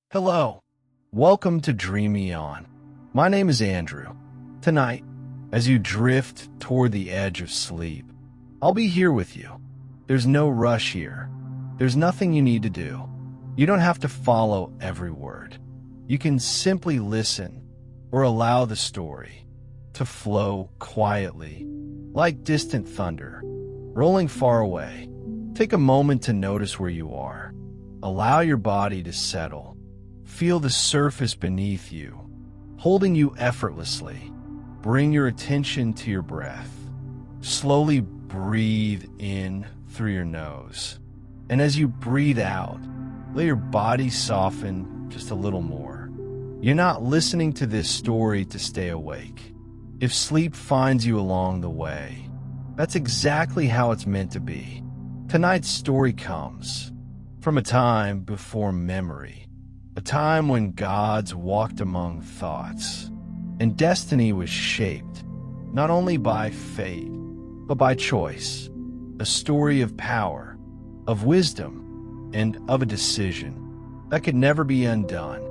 Hello. Welcome to Dream Me On. My name is Andrew. Tonight, as you drift toward the edge of sleep, I'll be here with you. There's no rush here. There's nothing you need to do. You don't have to follow every word. You can simply listen or allow the story to flow quietly, like distant thunder, rolling far away. Take a moment to notice where you are. Allow your body to settle. Feel the surface beneath you, holding you effortlessly. Bring your attention to your breath. Slowly breathe in through your nose. And as you breathe out, let your body soften just a little more. You're not listening to this story to stay awake. If sleep finds you along the way, that's exactly how it's meant to be. Tonight's story comes from a time before memory. A time when gods walked among thoughts, and destiny was shaped, not only by fate, but by choice. A story of power, of wisdom, and of a decision that could never be undone.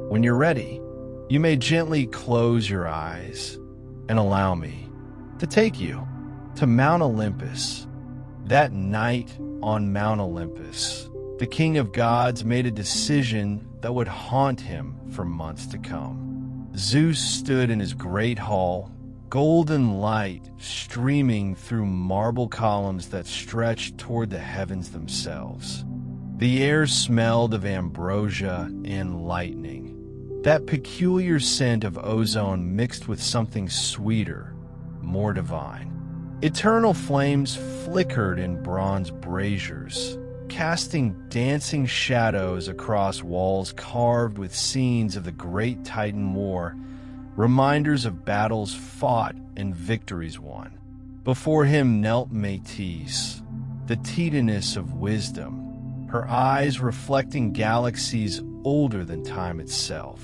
When you're ready, you may gently close your eyes and allow me to take you to Mount Olympus. That night on Mount Olympus, the king of gods made a decision that would haunt him for months to come. Zeus stood in his great hall, golden light streaming through marble columns that stretched toward the heavens themselves. The air smelled of ambrosia and lightning, that peculiar scent of ozone mixed with something sweeter, more divine. Eternal flames flickered in bronze braziers, casting dancing shadows across walls carved with scenes of the great Titan War, reminders of battles fought and victories won. Before him knelt Metis, the Titaness of wisdom, her eyes reflecting galaxies older than time itself.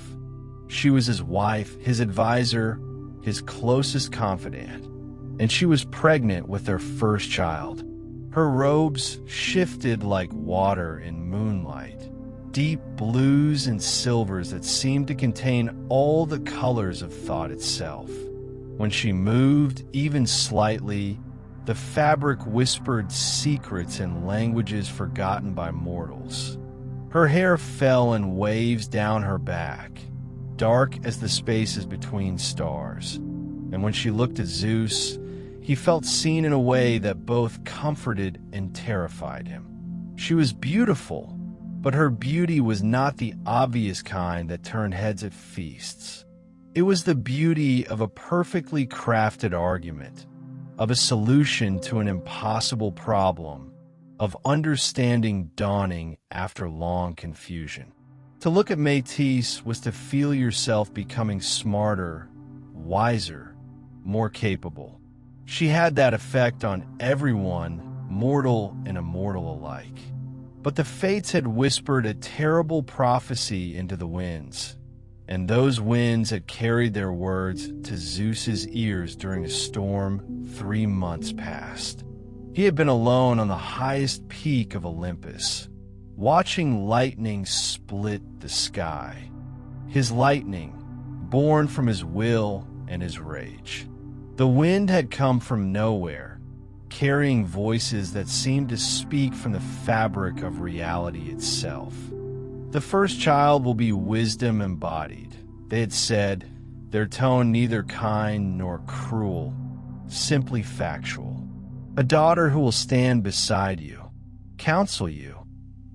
She was his wife, his advisor, his closest confidant, and she was pregnant with their first child. Her robes shifted like water in moonlight, deep blues and silvers that seemed to contain all the colors of thought itself. When she moved, even slightly, the fabric whispered secrets in languages forgotten by mortals. Her hair fell in waves down her back, dark as the spaces between stars. And when she looked at Zeus, he felt seen in a way that both comforted and terrified him. She was beautiful, but her beauty was not the obvious kind that turned heads at feasts. It was the beauty of a perfectly crafted argument, of a solution to an impossible problem, of understanding dawning after long confusion. To look at Metis was to feel yourself becoming smarter, wiser, more capable. She had that effect on everyone, mortal and immortal alike. But the fates had whispered a terrible prophecy into the winds, and those winds had carried their words to Zeus's ears during a storm 3 months past. He had been alone on the highest peak of Olympus, watching lightning split the sky. His lightning, born from his will and his rage. The wind had come from nowhere, carrying voices that seemed to speak from the fabric of reality itself. The first child will be wisdom embodied, they had said, their tone neither kind nor cruel, simply factual. A daughter who will stand beside you, counsel you,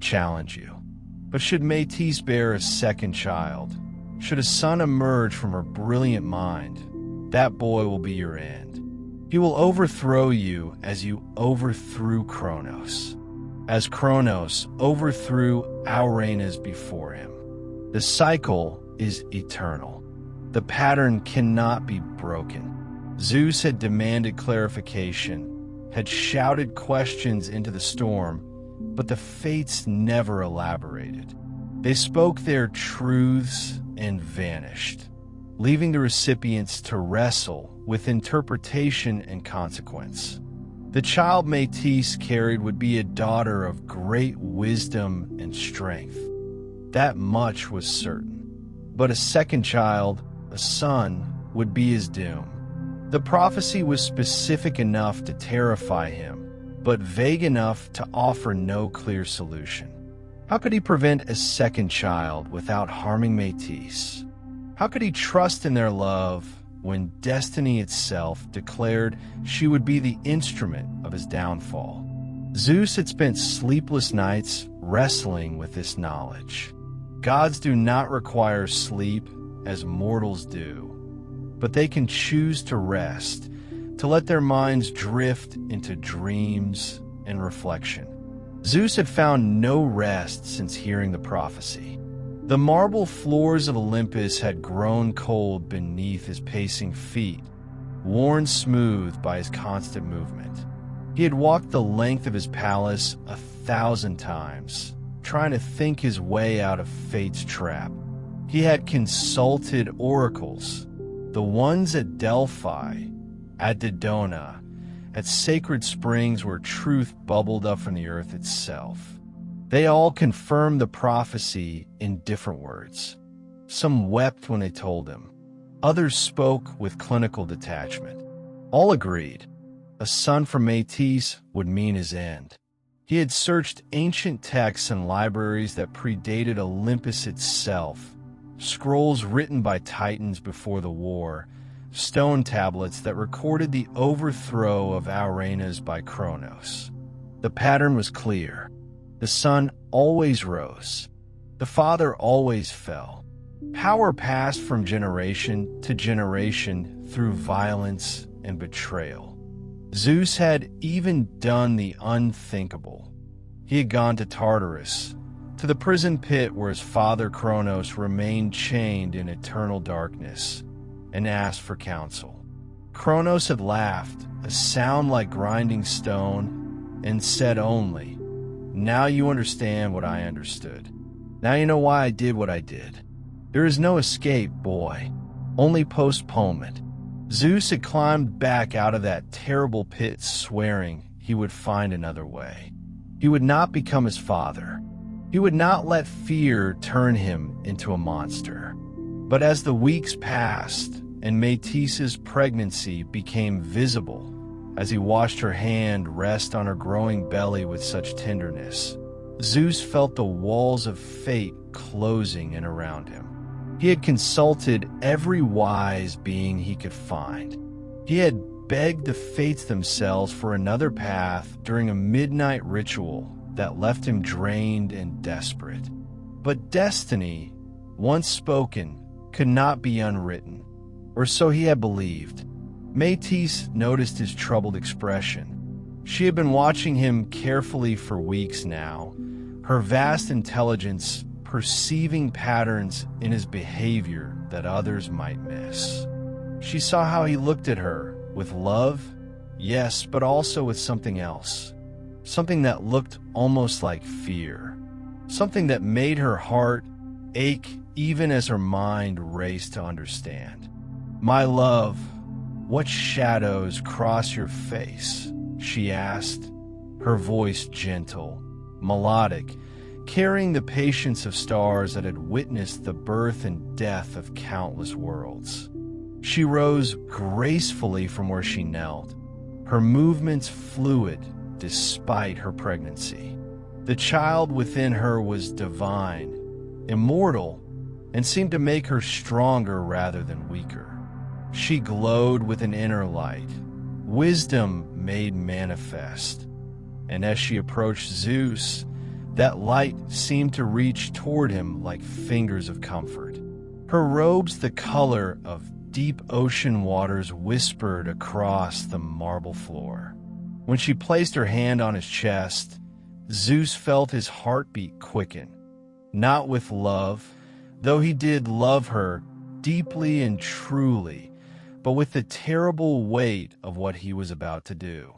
challenge you. But should Metis bear a second child, should a son emerge from her brilliant mind, that boy will be your end. He will overthrow you as you overthrew Kronos, as Kronos overthrew Uranus before him. The cycle is eternal. The pattern cannot be broken. Zeus had demanded clarification, had shouted questions into the storm, but the fates never elaborated. They spoke their truths and vanished, leaving the recipients to wrestle with interpretation and consequence. The child Metis carried would be a daughter of great wisdom and strength, That much was certain. But a second child, a son, would be his doom. The prophecy was specific enough to terrify him, but vague enough to offer no clear solution. How could he prevent a second child without harming Metis? How could he trust in their love when destiny itself declared she would be the instrument of his downfall? Zeus had spent sleepless nights wrestling with this knowledge. Gods do not require sleep as mortals do, but they can choose to rest, to let their minds drift into dreams and reflection. Zeus had found no rest since hearing the prophecy. The marble floors of Olympus had grown cold beneath his pacing feet, worn smooth by his constant movement. He had walked the length of his palace 1,000 times, trying to think his way out of fate's trap. He had consulted oracles, the ones at Delphi, at Dodona, at sacred springs where truth bubbled up from the earth itself. They all confirmed the prophecy in different words. Some wept when they told him. Others spoke with clinical detachment. All agreed. A son from Metis would mean his end. He had searched ancient texts and libraries that predated Olympus itself, scrolls written by titans before the war, stone tablets that recorded the overthrow of Arenas by Kronos. The pattern was clear. The son always rose. The father always fell. Power passed from generation to generation through violence and betrayal. Zeus had even done the unthinkable. He had gone to Tartarus, to the prison pit where his father Kronos remained chained in eternal darkness, and asked for counsel. Kronos had laughed, a sound like grinding stone, and said only, "Now you understand what I understood. Now you know why I did what I did. There is no escape, boy, only postponement." Zeus had climbed back out of that terrible pit, swearing he would find another way. He would not become his father. He would not let fear turn him into a monster. But as the weeks passed and Metis's pregnancy became visible, as he watched her hand rest on her growing belly with such tenderness, Zeus felt the walls of fate closing in around him. He had consulted every wise being he could find. He had begged the fates themselves for another path during a midnight ritual that left him drained and desperate. But destiny, once spoken, could not be unwritten, or so he had believed. Metis noticed his troubled expression. She had been watching him carefully for weeks now, her vast intelligence perceiving patterns in his behavior that others might miss. She saw how he looked at her, with love, yes, but also with something else. Something that looked almost like fear. Something that made her heart ache even as her mind raced to understand. "My love, what shadows cross your face?" she asked, her voice gentle, melodic, carrying the patience of stars that had witnessed the birth and death of countless worlds. She rose gracefully from where she knelt, her movements fluid despite her pregnancy. The child within her was divine, immortal, and seemed to make her stronger rather than weaker. She glowed with an inner light, wisdom made manifest, and as she approached Zeus, that light seemed to reach toward him like fingers of comfort. Her robes, the color of deep ocean waters, whispered across the marble floor. When she placed her hand on his chest, Zeus felt his heartbeat quicken, not with love, though he did love her deeply and truly, but with the terrible weight of what he was about to do.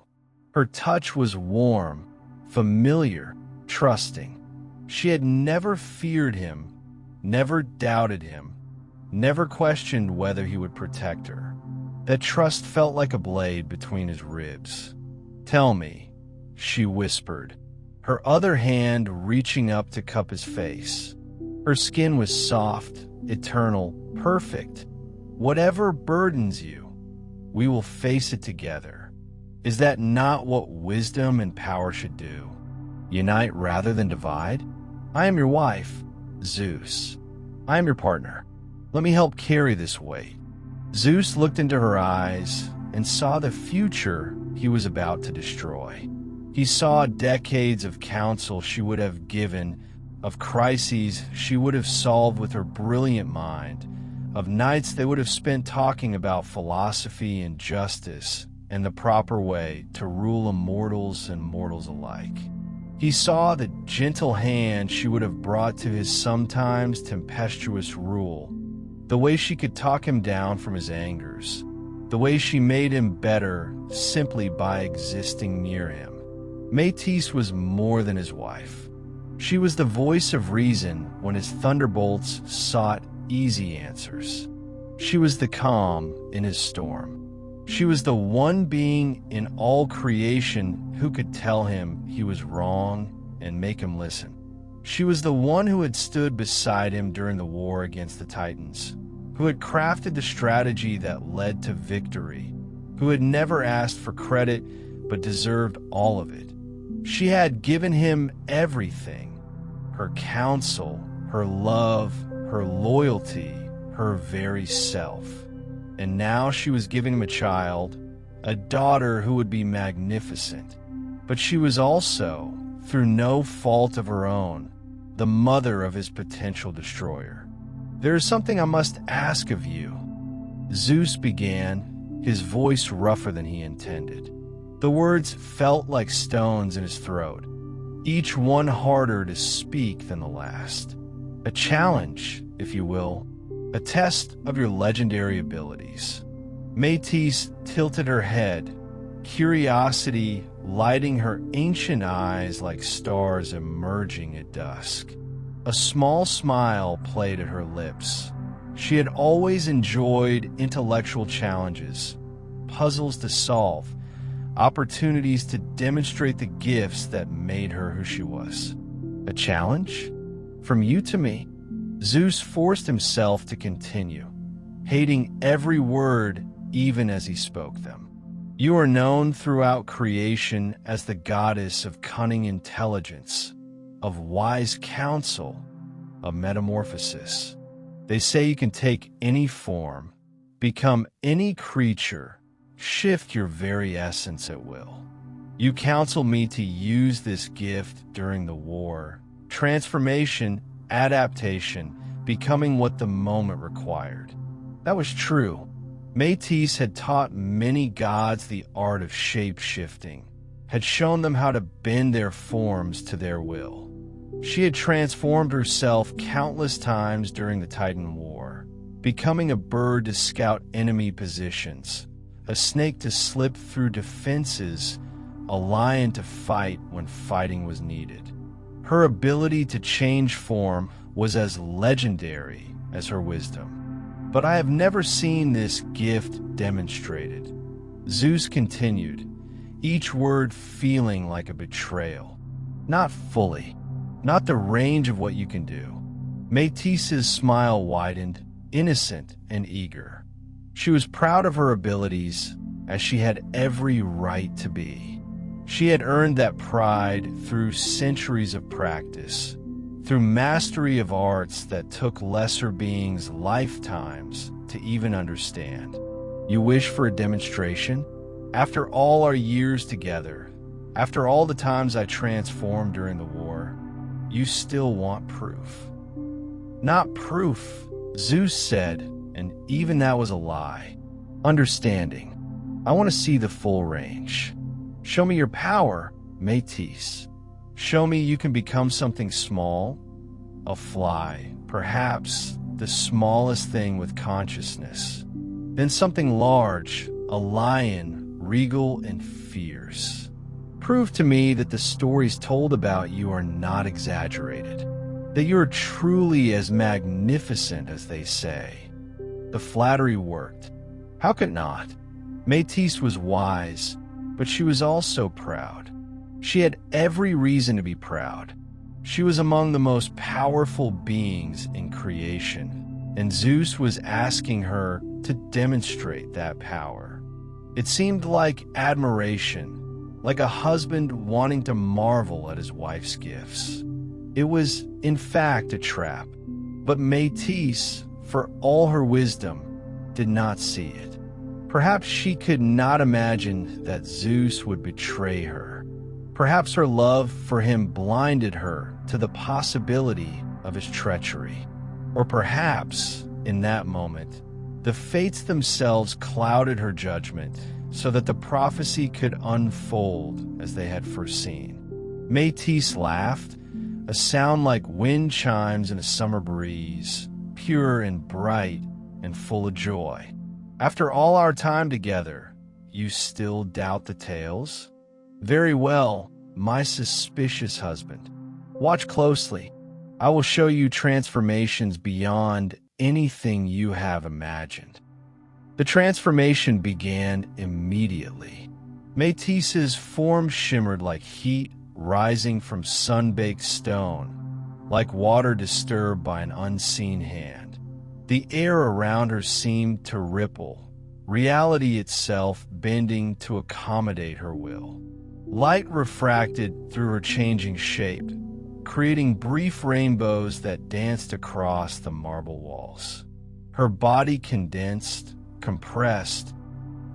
Her touch was warm, familiar, trusting. She had never feared him, never doubted him, never questioned whether he would protect her. That trust felt like a blade between his ribs. "Tell me," she whispered, her other hand reaching up to cup his face. Her skin was soft, eternal, perfect. Whatever burdens you, we will face it together. Is that not what wisdom and power should do? Unite rather than divide? I am your wife, Zeus. I am your partner. Let me help carry this weight. Zeus looked into her eyes and saw the future he was about to destroy. He saw decades of counsel she would have given, of crises she would have solved with her brilliant mind, of nights they would have spent talking about philosophy and justice and the proper way to rule immortals and mortals alike. He saw the gentle hand she would have brought to his sometimes tempestuous rule, the way she could talk him down from his angers, the way she made him better simply by existing near him. Metis was more than his wife. She was the voice of reason when his thunderbolts sought easy answers. She was the calm in his storm. She was the one being in all creation who could tell him he was wrong and make him listen. She was the one who had stood beside him during the war against the Titans, who had crafted the strategy that led to victory, who had never asked for credit but deserved all of it. She had given him everything: her counsel, her love, her loyalty, her very self. And now she was giving him a child, a daughter who would be magnificent. But she was also, through no fault of her own, the mother of his potential destroyer. "There is something I must ask of you," Zeus began, his voice rougher than he intended. The words felt like stones in his throat, each one harder to speak than the last. A challenge, if you will, a test of your legendary abilities. Metis tilted her head, curiosity lighting her ancient eyes like stars emerging at dusk. A small smile played at her lips. She had always enjoyed intellectual challenges, puzzles to solve, opportunities to demonstrate the gifts that made her who she was. A challenge? From you to me? Zeus forced himself to continue, hating every word even as he spoke them. You are known throughout creation as the goddess of cunning intelligence, of wise counsel, of metamorphosis. They say you can take any form, become any creature, shift your very essence at will. You counsel me to use this gift during the war. Transformation, adaptation, becoming what the moment required. That was true. Metis had taught many gods the art of shape-shifting, had shown them how to bend their forms to their will. She had transformed herself countless times during the Titan War, becoming a bird to scout enemy positions, a snake to slip through defenses, a lion to fight when fighting was needed. Her ability to change form was as legendary as her wisdom. But I have never seen this gift demonstrated. Zeus continued, each word feeling like a betrayal. Not fully, not the range of what you can do. Metis's smile widened, innocent and eager. She was proud of her abilities, as she had every right to be. She had earned that pride through centuries of practice, through mastery of arts that took lesser beings lifetimes to even understand. You wish for a demonstration? After all our years together, after all the times I transformed during the war, you still want proof. Not proof, Zeus said, and even that was a lie. Understanding. I want to see the full range. Show me your power, Metis. Show me you can become something small, a fly, perhaps the smallest thing with consciousness, then something large, a lion, regal and fierce. Prove to me that the stories told about you are not exaggerated, that you are truly as magnificent as they say. The flattery worked. How could it not? Metis was wise, but she was also proud. She had every reason to be proud. She was among the most powerful beings in creation, and Zeus was asking her to demonstrate that power. It seemed like admiration, like a husband wanting to marvel at his wife's gifts. It was, in fact, a trap, but Metis, for all her wisdom, did not see it. Perhaps she could not imagine that Zeus would betray her. Perhaps her love for him blinded her to the possibility of his treachery. Or perhaps, in that moment, the fates themselves clouded her judgment so that the prophecy could unfold as they had foreseen. Metis laughed, a sound like wind chimes in a summer breeze, pure and bright and full of joy. After all our time together, you still doubt the tales? Very well, my suspicious husband. Watch closely. I will show you transformations beyond anything you have imagined. The transformation began immediately. Metis's form shimmered like heat rising from sun-baked stone, like water disturbed by an unseen hand. The air around her seemed to ripple, reality itself bending to accommodate her will. Light refracted through her changing shape, creating brief rainbows that danced across the marble walls. Her body condensed, compressed,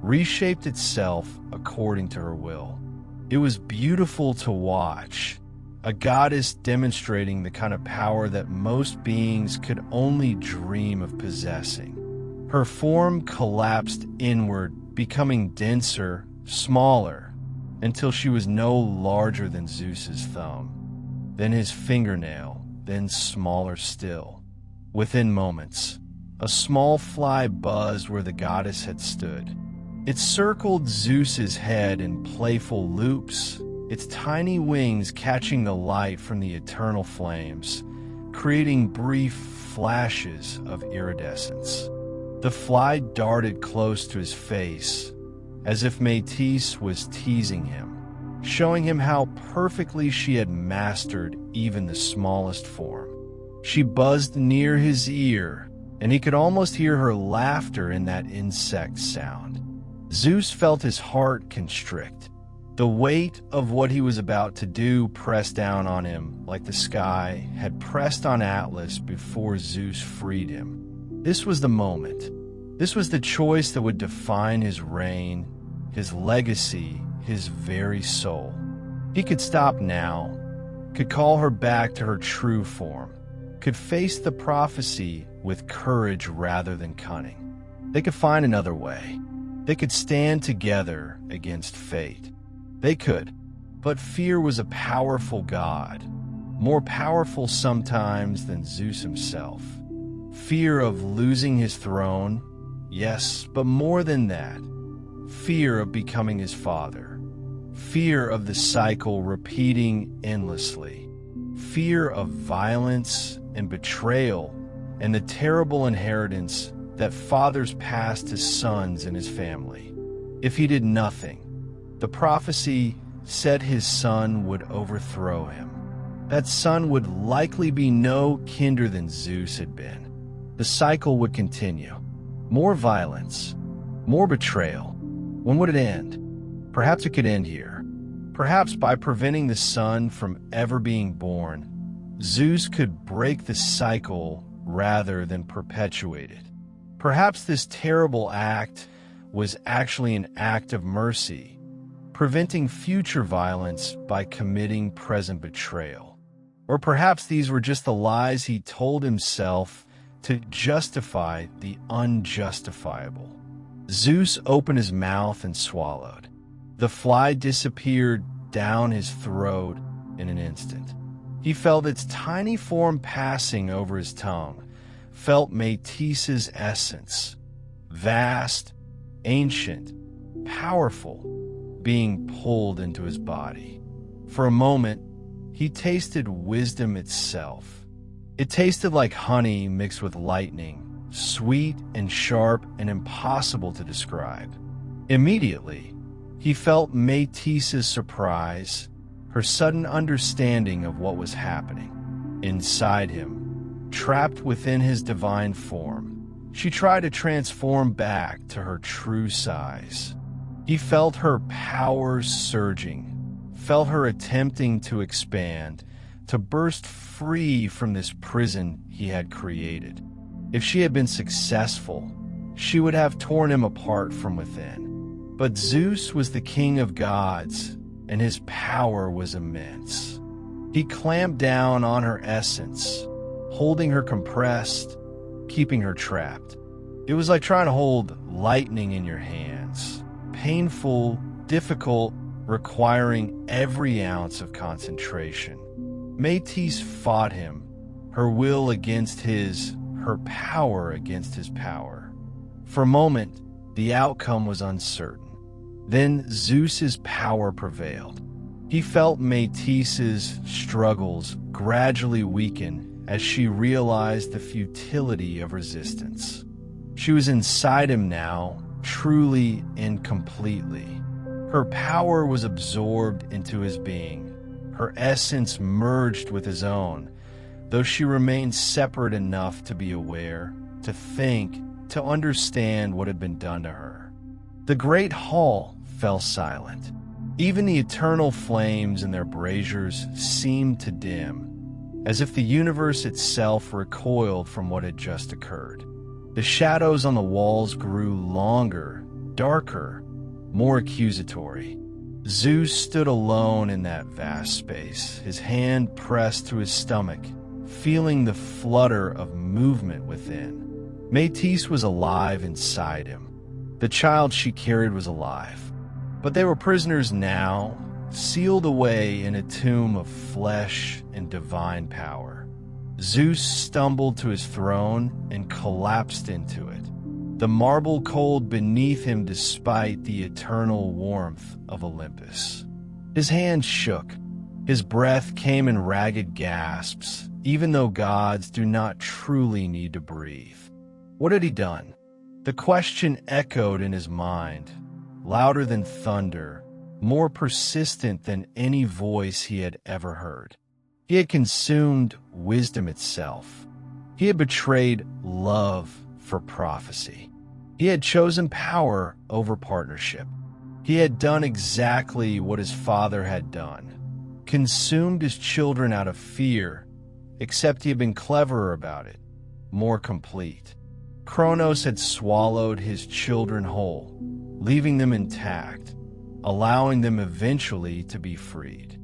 reshaped itself according to her will. It was beautiful to watch, a goddess demonstrating the kind of power that most beings could only dream of possessing. Her form collapsed inward, becoming denser, smaller, until she was no larger than Zeus's thumb, then his fingernail, then smaller still. Within moments, a small fly buzzed where the goddess had stood. It circled Zeus's head in playful loops, its tiny wings catching the light from the eternal flames, creating brief flashes of iridescence. The fly darted close to his face, as if Metis was teasing him, showing him how perfectly she had mastered even the smallest form. She buzzed near his ear, and he could almost hear her laughter in that insect sound. Zeus felt his heart constrict. The weight of what he was about to do pressed down on him like the sky had pressed on Atlas before Zeus freed him. This was the moment. This was the choice that would define his reign, his legacy, his very soul. He could stop now, could call her back to her true form, could face the prophecy with courage rather than cunning. They could find another way. They could stand together against fate. They could, but fear was a powerful god, more powerful sometimes than Zeus himself. Fear of losing his throne, yes, but more than that, fear of becoming his father, fear of the cycle repeating endlessly, fear of violence and betrayal and the terrible inheritance that fathers passed to sons in his family. If he did nothing, the prophecy said his son would overthrow him. That son would likely be no kinder than Zeus had been. The cycle would continue. More violence, more betrayal. When would it end? Perhaps it could end here. Perhaps by preventing the son from ever being born, Zeus could break the cycle rather than perpetuate it. Perhaps this terrible act was actually an act of mercy, preventing future violence by committing present betrayal. Or perhaps these were just the lies he told himself to justify the unjustifiable. Zeus opened his mouth and swallowed. The fly disappeared down his throat in an instant. He felt its tiny form passing over his tongue, felt Metis's essence, vast, ancient, powerful, being pulled into his body. For a moment, he tasted wisdom itself. It tasted like honey mixed with lightning, sweet and sharp and impossible to describe. Immediately, he felt Metis's surprise, her sudden understanding of what was happening. Inside him, trapped within his divine form, she tried to transform back to her true size. He felt her powers surging, felt her attempting to expand, to burst free from this prison he had created. If she had been successful, she would have torn him apart from within. But Zeus was the king of gods, and his power was immense. He clamped down on her essence, holding her compressed, keeping her trapped. It was like trying to hold lightning in your hands. Painful, difficult, requiring every ounce of concentration. Metis fought him, her will against his, her power against his power. For a moment, the outcome was uncertain. Then Zeus's power prevailed. He felt Metis's struggles gradually weaken as she realized the futility of resistance. She was inside him now, truly and completely. Her power was absorbed into his being. Her essence merged with his own, though she remained separate enough to be aware, to think, to understand what had been done to her. The great hall fell silent. Even the eternal flames in their braziers seemed to dim, as if the universe itself recoiled from what had just occurred. The shadows on the walls grew longer, darker, more accusatory. Zeus stood alone in that vast space, his hand pressed to his stomach, feeling the flutter of movement within. Metis was alive inside him. The child she carried was alive. But they were prisoners now, sealed away in a tomb of flesh and divine power. Zeus stumbled to his throne and collapsed into it, the marble cold beneath him despite the eternal warmth of Olympus. His hands shook. His breath came in ragged gasps, even though gods do not truly need to breathe. What had he done? The question echoed in his mind, louder than thunder, more persistent than any voice he had ever heard. He had consumed wisdom itself. He had betrayed love for prophecy. He had chosen power over partnership. He had done exactly what his father had done, consumed his children out of fear, except he had been cleverer about it, more complete. Kronos had swallowed his children whole, leaving them intact, allowing them eventually to be freed.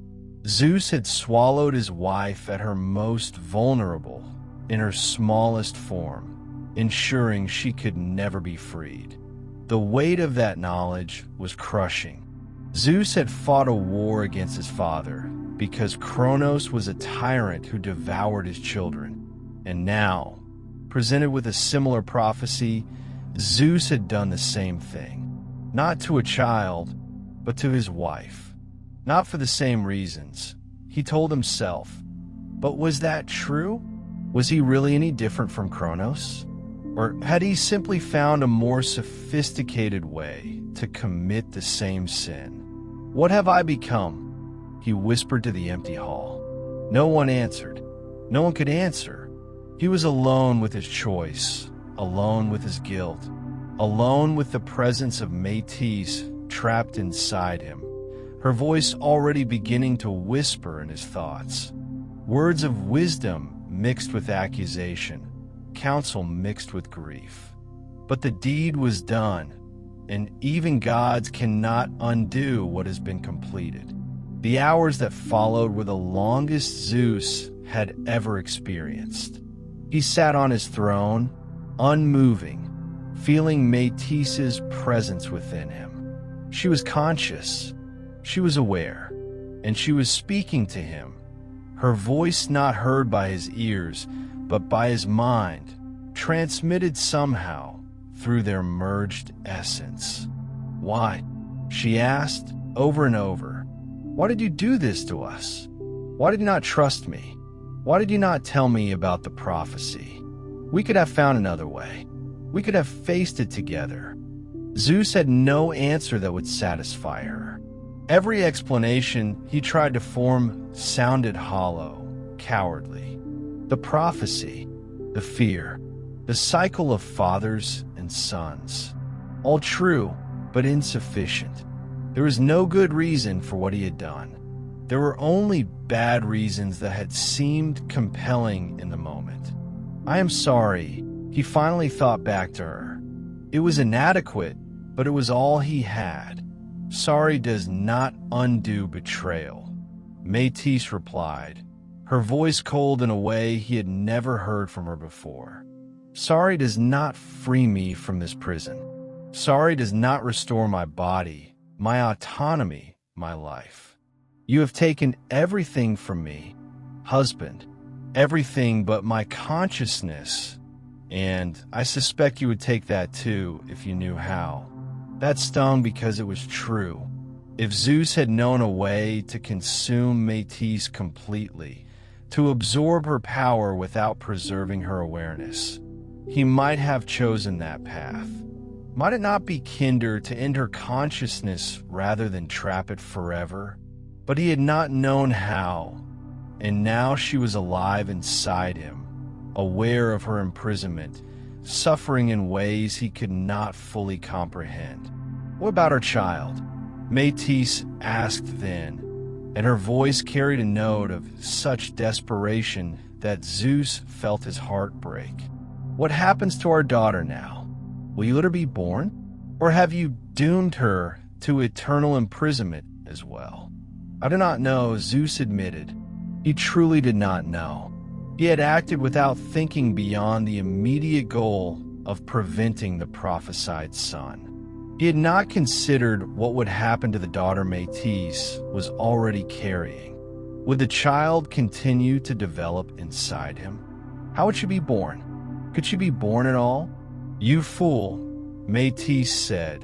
Zeus had swallowed his wife at her most vulnerable, in her smallest form, ensuring she could never be freed. The weight of that knowledge was crushing. Zeus had fought a war against his father because Kronos was a tyrant who devoured his children. And now, presented with a similar prophecy, Zeus had done the same thing. Not to a child, but to his wife. Not for the same reasons, he told himself. But was that true? Was he really any different from Kronos? Or had he simply found a more sophisticated way to commit the same sin? What have I become? He whispered to the empty hall. No one answered. No one could answer. He was alone with his choice, alone with his guilt, alone with the presence of Metis trapped inside him, her voice already beginning to whisper in his thoughts. Words of wisdom mixed with accusation, counsel mixed with grief. But the deed was done, and even gods cannot undo what has been completed. The hours that followed were the longest Zeus had ever experienced. He sat on his throne, unmoving, feeling Metis's presence within him. She was conscious, she was aware, and she was speaking to him, her voice not heard by his ears, but by his mind, transmitted somehow through their merged essence. Why? She asked over and over. Why did you do this to us? Why did you not trust me? Why did you not tell me about the prophecy? We could have found another way. We could have faced it together. Zeus had no answer that would satisfy her. Every explanation he tried to form sounded hollow, cowardly. The prophecy, the fear, the cycle of fathers and sons. All true, but insufficient. There was no good reason for what he had done. There were only bad reasons that had seemed compelling in the moment. I am sorry, he finally thought back to her. It was inadequate, but it was all he had. Sorry does not undo betrayal. Metis replied, her voice cold in a way he had never heard from her before. Sorry does not free me from this prison. Sorry does not restore my body, my autonomy, my life. You have taken everything from me, husband, everything but my consciousness, and I suspect you would take that too if you knew how. That stung because it was true. If Zeus had known a way to consume Metis completely, to absorb her power without preserving her awareness, he might have chosen that path. Might it not be kinder to end her consciousness rather than trap it forever? But he had not known how, and now she was alive inside him, aware of her imprisonment, suffering in ways he could not fully comprehend. What about her child? Metis asked then, and her voice carried a note of such desperation that Zeus felt his heart break. What happens to our daughter now? Will you let her be born? Or have you doomed her to eternal imprisonment as well? I do not know, Zeus admitted. He truly did not know. He had acted without thinking beyond the immediate goal of preventing the prophesied son. He had not considered what would happen to the daughter Metis was already carrying. Would the child continue to develop inside him? How would she be born? Could she be born at all? You fool, Metis said,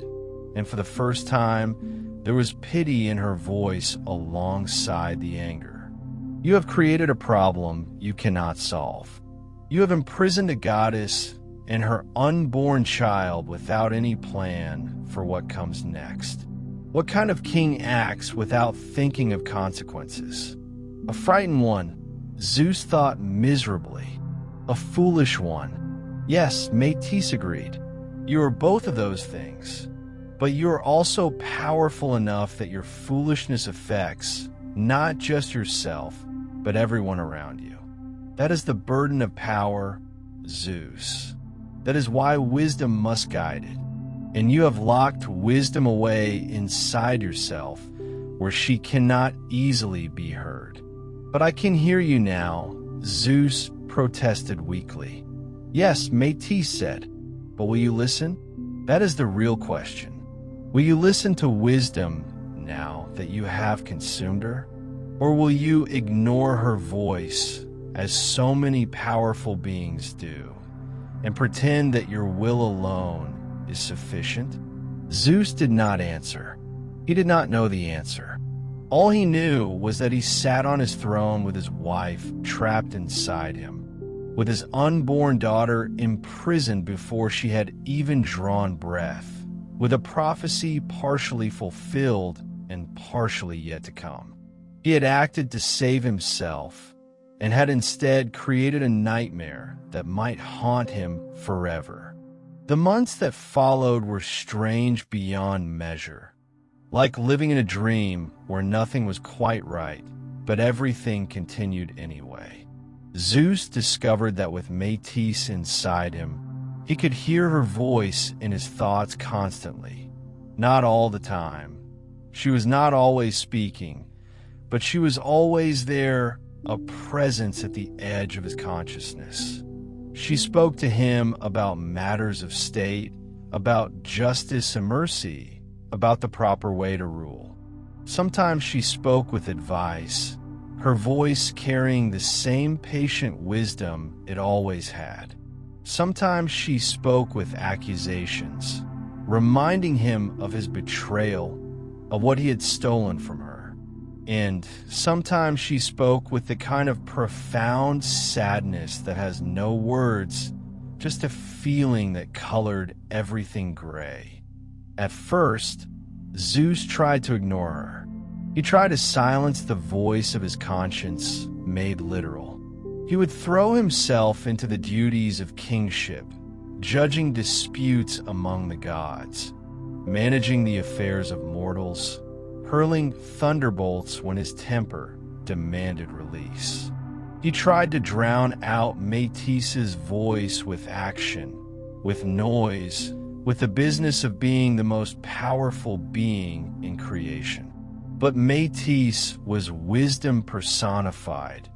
and for the first time, there was pity in her voice alongside the anger. You have created a problem you cannot solve. You have imprisoned a goddess and her unborn child without any plan for what comes next. What kind of king acts without thinking of consequences? A frightened one, Zeus thought miserably. A foolish one. Yes, Metis agreed. You are both of those things. But you are also powerful enough that your foolishness affects not just yourself, but everyone around you. That is the burden of power, Zeus. That is why wisdom must guide it. And you have locked wisdom away inside yourself, where she cannot easily be heard. But I can hear you now, Zeus protested weakly. Yes, Metis said, but will you listen? That is the real question. Will you listen to wisdom now that you have consumed her? Or will you ignore her voice, as so many powerful beings do, and pretend that your will alone is sufficient? Zeus did not answer. He did not know the answer. All he knew was that he sat on his throne with his wife trapped inside him, with his unborn daughter imprisoned before she had even drawn breath, with a prophecy partially fulfilled and partially yet to come. He had acted to save himself and had instead created a nightmare that might haunt him forever. The months that followed were strange beyond measure, like living in a dream where nothing was quite right, but everything continued anyway. Zeus discovered that with Metis inside him, he could hear her voice in his thoughts constantly. Not all the time. She was not always speaking, but she was always there, a presence at the edge of his consciousness. She spoke to him about matters of state, about justice and mercy, about the proper way to rule. Sometimes she spoke with advice, her voice carrying the same patient wisdom it always had. Sometimes she spoke with accusations, reminding him of his betrayal, of what he had stolen from her. And sometimes she spoke with the kind of profound sadness that has no words, just a feeling that colored everything gray. At first, Zeus tried to ignore her. He tried to silence the voice of his conscience, made literal. He would throw himself into the duties of kingship, judging disputes among the gods, managing the affairs of mortals, hurling thunderbolts when his temper demanded release. He tried to drown out Metis's voice with action, with noise, with the business of being the most powerful being in creation. But Metis was wisdom personified,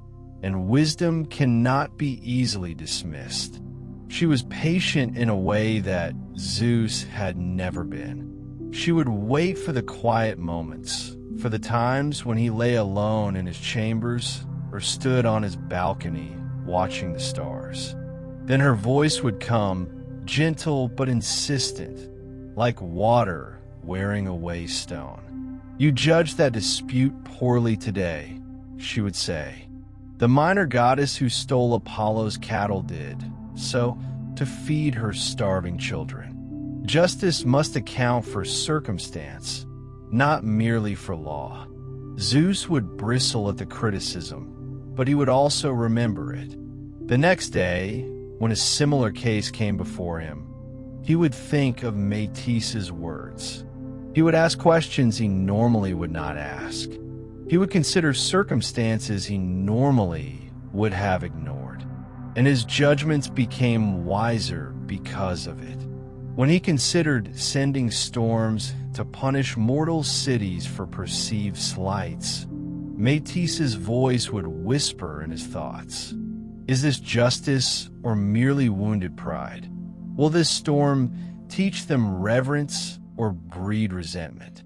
and wisdom cannot be easily dismissed. She was patient in a way that Zeus had never been. She would wait for the quiet moments, for the times when he lay alone in his chambers or stood on his balcony watching the stars. Then her voice would come, gentle but insistent, like water wearing away stone. "You judged that dispute poorly today," she would say. "The minor goddess who stole Apollo's cattle did so to feed her starving children. Justice must account for circumstance, not merely for law." Zeus would bristle at the criticism, but he would also remember it. The next day, when a similar case came before him, he would think of Metis's words. He would ask questions he normally would not ask. He would consider circumstances he normally would have ignored, and his judgments became wiser because of it. When he considered sending storms to punish mortal cities for perceived slights, Metis's voice would whisper in his thoughts. Is this justice or merely wounded pride? Will this storm teach them reverence or breed resentment?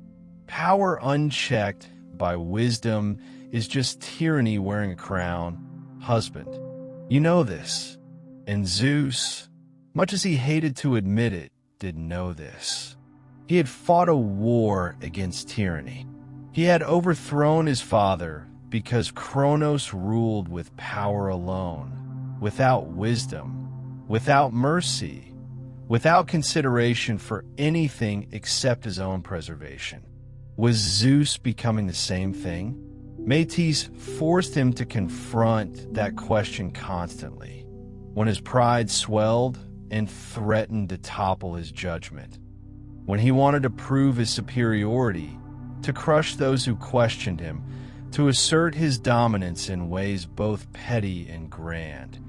Power unchecked by wisdom is just tyranny wearing a crown. Husband, you know this. And Zeus, much as he hated to admit it, did know this. He had fought a war against tyranny. He had overthrown his father because Kronos ruled with power alone, without wisdom, without mercy, without consideration for anything except his own preservation. Was Zeus becoming the same thing? Metis forced him to confront that question constantly, when his pride swelled and threatened to topple his judgment, when he wanted to prove his superiority, to crush those who questioned him, to assert his dominance in ways both petty and grand.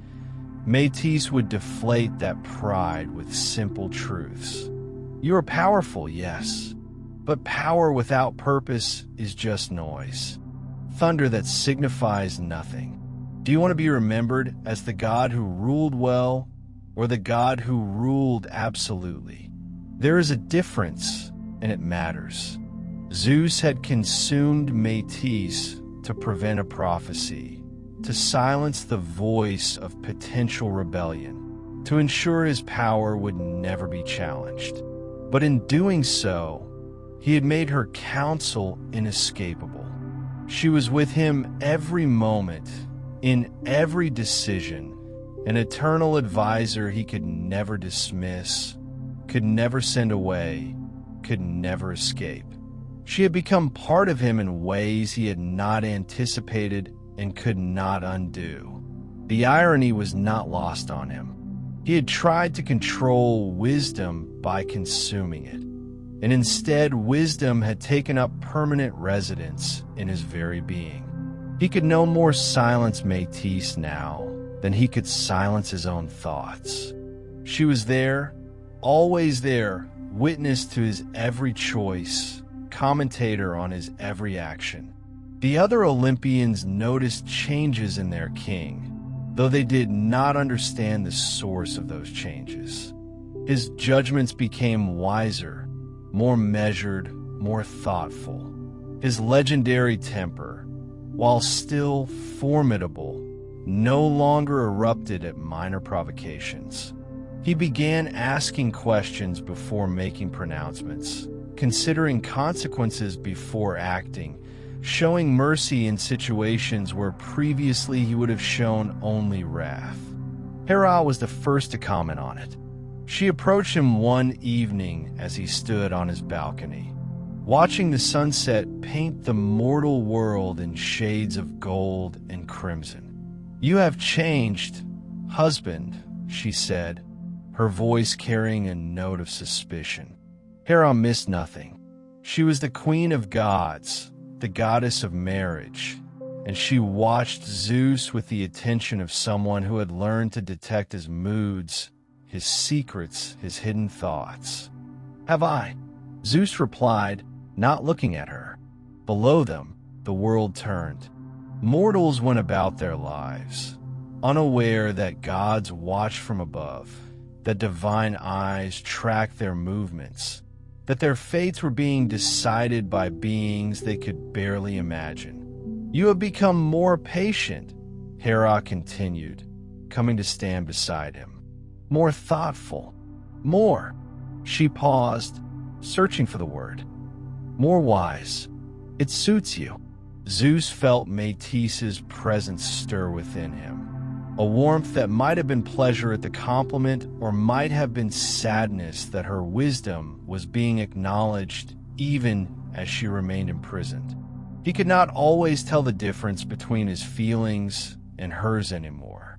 Metis would deflate that pride with simple truths. You are powerful, yes, but power without purpose is just noise. Thunder that signifies nothing. Do you want to be remembered as the god who ruled well or the god who ruled absolutely? There is a difference, and it matters. Zeus had consumed Metis to prevent a prophecy, to silence the voice of potential rebellion, to ensure his power would never be challenged. But in doing so, he had made her counsel inescapable. She was with him every moment, in every decision, an eternal advisor he could never dismiss, could never send away, could never escape. She had become part of him in ways he had not anticipated and could not undo. The irony was not lost on him. He had tried to control wisdom by consuming it, and instead wisdom had taken up permanent residence in his very being. He could no more silence Metis now than he could silence his own thoughts. She was there, always there, witness to his every choice, commentator on his every action. The other Olympians noticed changes in their king, though they did not understand the source of those changes. His judgments became wiser, more measured, more thoughtful. His legendary temper, while still formidable, no longer erupted at minor provocations. He began asking questions before making pronouncements, considering consequences before acting, showing mercy in situations where previously he would have shown only wrath. Hera was the first to comment on it. She approached him one evening as he stood on his balcony. watching the sunset paint the mortal world in shades of gold and crimson. "You have changed, husband," she said, her voice carrying a note of suspicion. Hera missed nothing. She was the queen of gods, the goddess of marriage, and she watched Zeus with the attention of someone who had learned to detect his moods, his secrets, his hidden thoughts. "Have I?" Zeus replied, not looking at her. Below them, the world turned. Mortals went about their lives, unaware that gods watched from above, that divine eyes tracked their movements, that their fates were being decided by beings they could barely imagine. "You have become more patient," Hera continued, coming to stand beside him. "More thoughtful. More." She paused, searching for the word. "More wise. It suits you." Zeus felt Metis's presence stir within him, a warmth that might have been pleasure at the compliment or might have been sadness that her wisdom was being acknowledged even as she remained imprisoned. He could not always tell the difference between his feelings and hers anymore.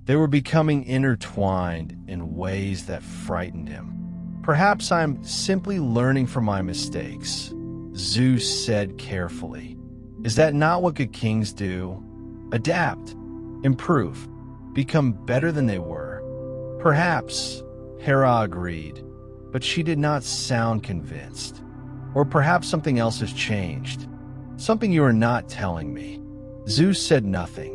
They were becoming intertwined in ways that frightened him. "Perhaps I'm simply learning from my mistakes," Zeus said carefully. "Is that not what good kings do? Adapt, improve, become better than they were." "Perhaps," Hera agreed, but she did not sound convinced. "Or perhaps something else has changed. Something you are not telling me." Zeus said nothing.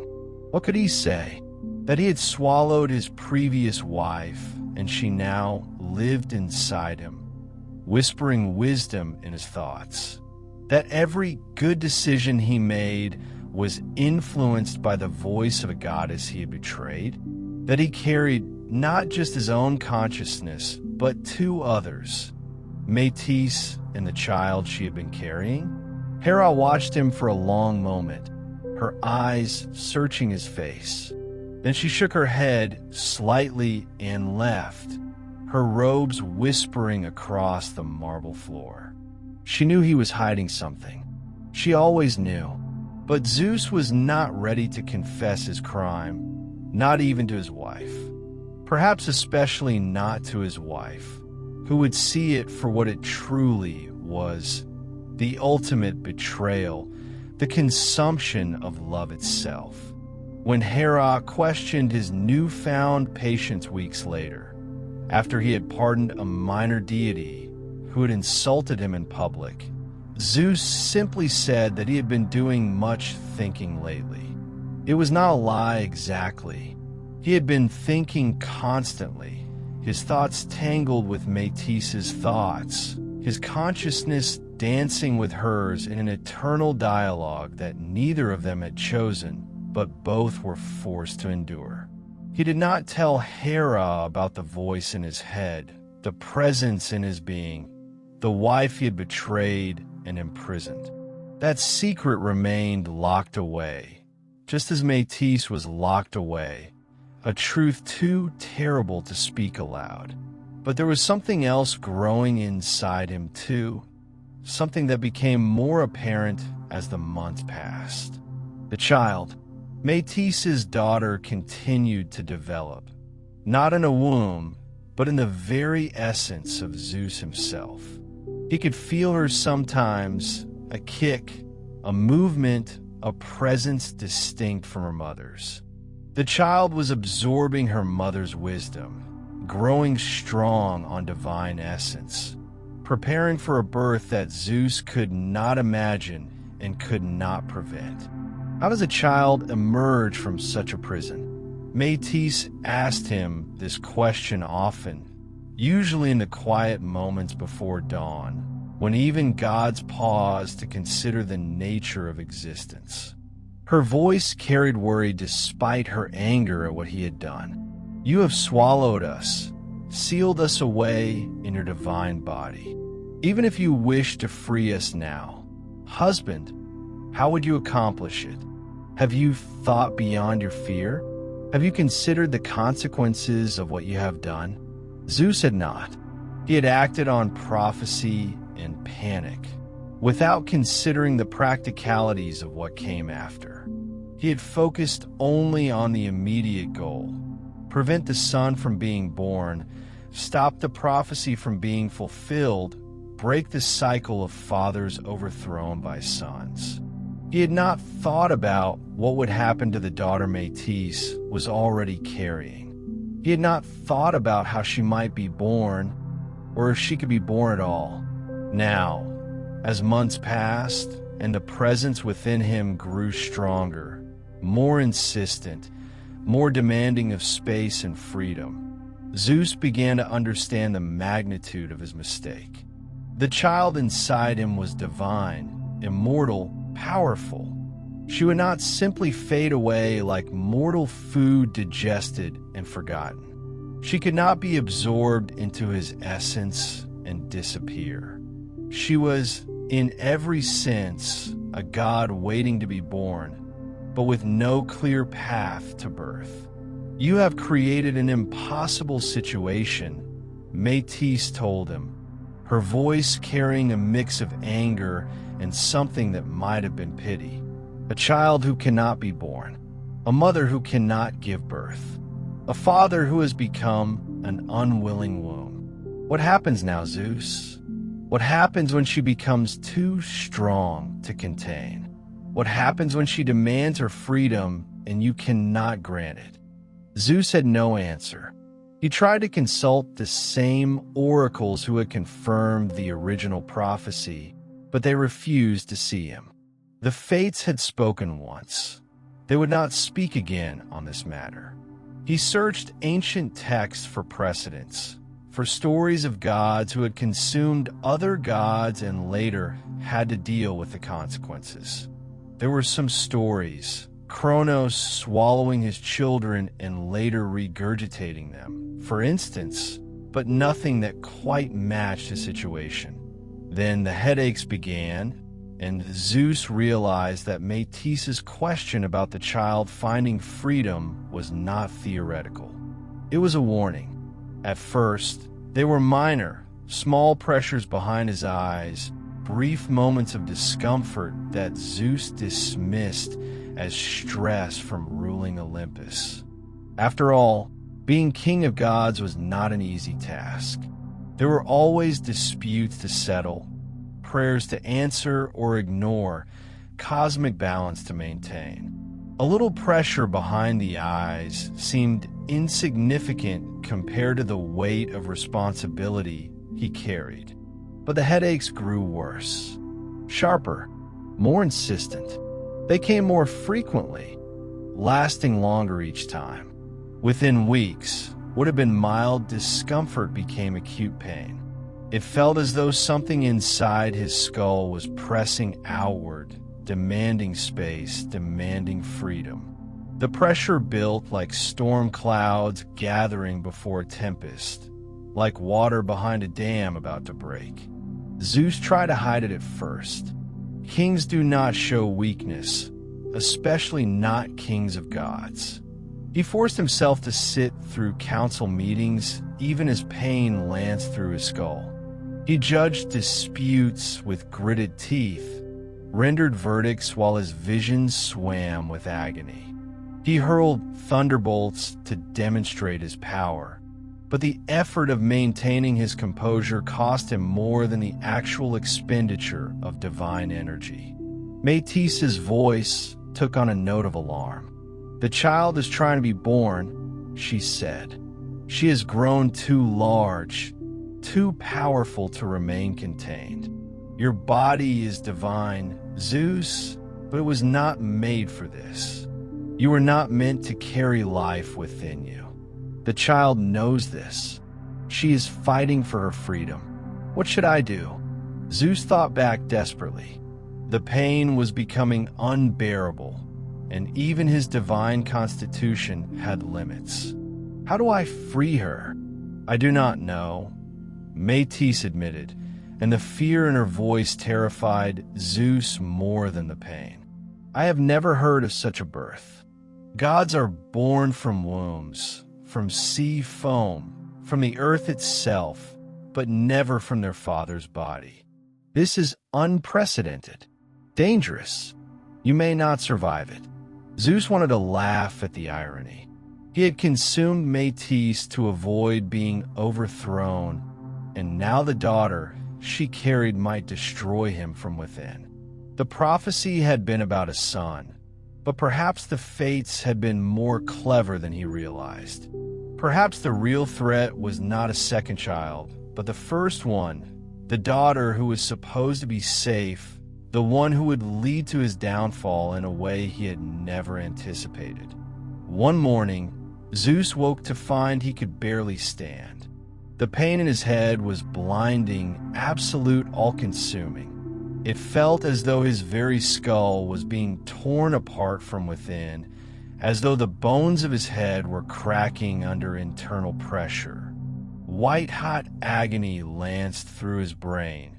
What could he say? That he had swallowed his previous wife, and she now lived inside him, whispering wisdom in his thoughts. That every good decision he made was influenced by the voice of a goddess he had betrayed. That he carried not just his own consciousness, but two others, Metis and the child she had been carrying. Hera watched him for a long moment, her eyes searching his face. Then she shook her head slightly and left, her robes whispering across the marble floor. She knew he was hiding something. She always knew. But Zeus was not ready to confess his crime, not even to his wife. Perhaps especially not to his wife, who would see it for what it truly was, the ultimate betrayal, the consumption of love itself. When Hera questioned his newfound patience weeks later, after he had pardoned a minor deity who had insulted him in public, Zeus simply said that he had been doing much thinking lately. It was not a lie exactly. He had been thinking constantly, his thoughts tangled with Metis's thoughts, his consciousness dancing with hers in an eternal dialogue that neither of them had chosen, but both were forced to endure. He did not tell Hera about the voice in his head, the presence in his being, the wife he had betrayed and imprisoned. That secret remained locked away, just as Metis was locked away, a truth too terrible to speak aloud. But there was something else growing inside him too, something that became more apparent as the months passed. The child, Metis's daughter, continued to develop, not in a womb, but in the very essence of Zeus himself. He could feel her sometimes, a kick, a movement, a presence distinct from her mother's. The child was absorbing her mother's wisdom, growing strong on divine essence, preparing for a birth that Zeus could not imagine and could not prevent. How does a child emerge from such a prison? Metis asked him this question often, usually in the quiet moments before dawn, when even gods pause to consider the nature of existence. Her voice carried worry despite her anger at what he had done. "You have swallowed us, sealed us away in your divine body. Even if you wish to free us now, husband, how would you accomplish it? Have you thought beyond your fear? Have you considered the consequences of what you have done?" Zeus had not. He had acted on prophecy and panic, without considering the practicalities of what came after. He had focused only on the immediate goal: prevent the son from being born, stop the prophecy from being fulfilled, break the cycle of fathers overthrown by sons. He had not thought about what would happen to the daughter Metis was already carrying. He had not thought about how she might be born, or if she could be born at all. Now, as months passed and the presence within him grew stronger, more insistent, more demanding of space and freedom, Zeus began to understand the magnitude of his mistake. The child inside him was divine, immortal, powerful. She would not simply fade away like mortal food digested and forgotten. She could not be absorbed into his essence and disappear. She was, in every sense, a god waiting to be born, but with no clear path to birth. "You have created an impossible situation," Metis told him, her voice carrying a mix of anger and something that might have been pity. "A child who cannot be born, a mother who cannot give birth, a father who has become an unwilling womb. What happens now, Zeus? What happens when she becomes too strong to contain? What happens when she demands her freedom and you cannot grant it?" Zeus had no answer. He tried to consult the same oracles who had confirmed the original prophecy, but they refused to see him. The fates had spoken once. They would not speak again on this matter. He searched ancient texts for precedents, for stories of gods who had consumed other gods and later had to deal with the consequences. There were some stories, Kronos swallowing his children and later regurgitating them, for instance, but nothing that quite matched the situation. Then the headaches began, and Zeus realized that Metis' question about the child finding freedom was not theoretical. It was a warning. At first, they were minor, small pressures behind his eyes, brief moments of discomfort that Zeus dismissed as stress from ruling Olympus. After all, being king of gods was not an easy task. There were always disputes to settle, prayers to answer or ignore, cosmic balance to maintain. A little pressure behind the eyes seemed insignificant compared to the weight of responsibility he carried. But the headaches grew worse, sharper, more insistent. They came more frequently, lasting longer each time. Within weeks, what had been mild discomfort became acute pain. It felt as though something inside his skull was pressing outward, demanding space, demanding freedom. The pressure built like storm clouds gathering before a tempest, like water behind a dam about to break. Zeus tried to hide it at first. Kings do not show weakness, especially not kings of gods. He forced himself to sit through council meetings, even as pain lanced through his skull. He judged disputes with gritted teeth, rendered verdicts while his visions swam with agony. He hurled thunderbolts to demonstrate his power, but the effort of maintaining his composure cost him more than the actual expenditure of divine energy. Metis' voice took on a note of alarm. "The child is trying to be born," she said. "She has grown too large, too powerful to remain contained. Your body is divine, Zeus, but it was not made for this. You were not meant to carry life within you. The child knows this. She is fighting for her freedom. What should I do?" Zeus thought back desperately. The pain was becoming unbearable, and even his divine constitution had limits. "How do I free her?" "I do not know," Metis admitted, and the fear in her voice terrified Zeus more than the pain. "I have never heard of such a birth. Gods are born from wombs, from sea foam, from the earth itself, but never from their father's body. This is unprecedented. Dangerous. You may not survive it. Zeus wanted to laugh at the irony. He had consumed Metis to avoid being overthrown, and now the daughter she carried might destroy him from within. The prophecy had been about a son, but perhaps the fates had been more clever than he realized. Perhaps the real threat was not a second child, but the first one, the daughter who was supposed to be safe, the one who would lead to his downfall in a way he had never anticipated. One morning, Zeus woke to find he could barely stand. The pain in his head was blinding, absolute, all-consuming. It felt as though his very skull was being torn apart from within, as though the bones of his head were cracking under internal pressure. White-hot agony lanced through his brain,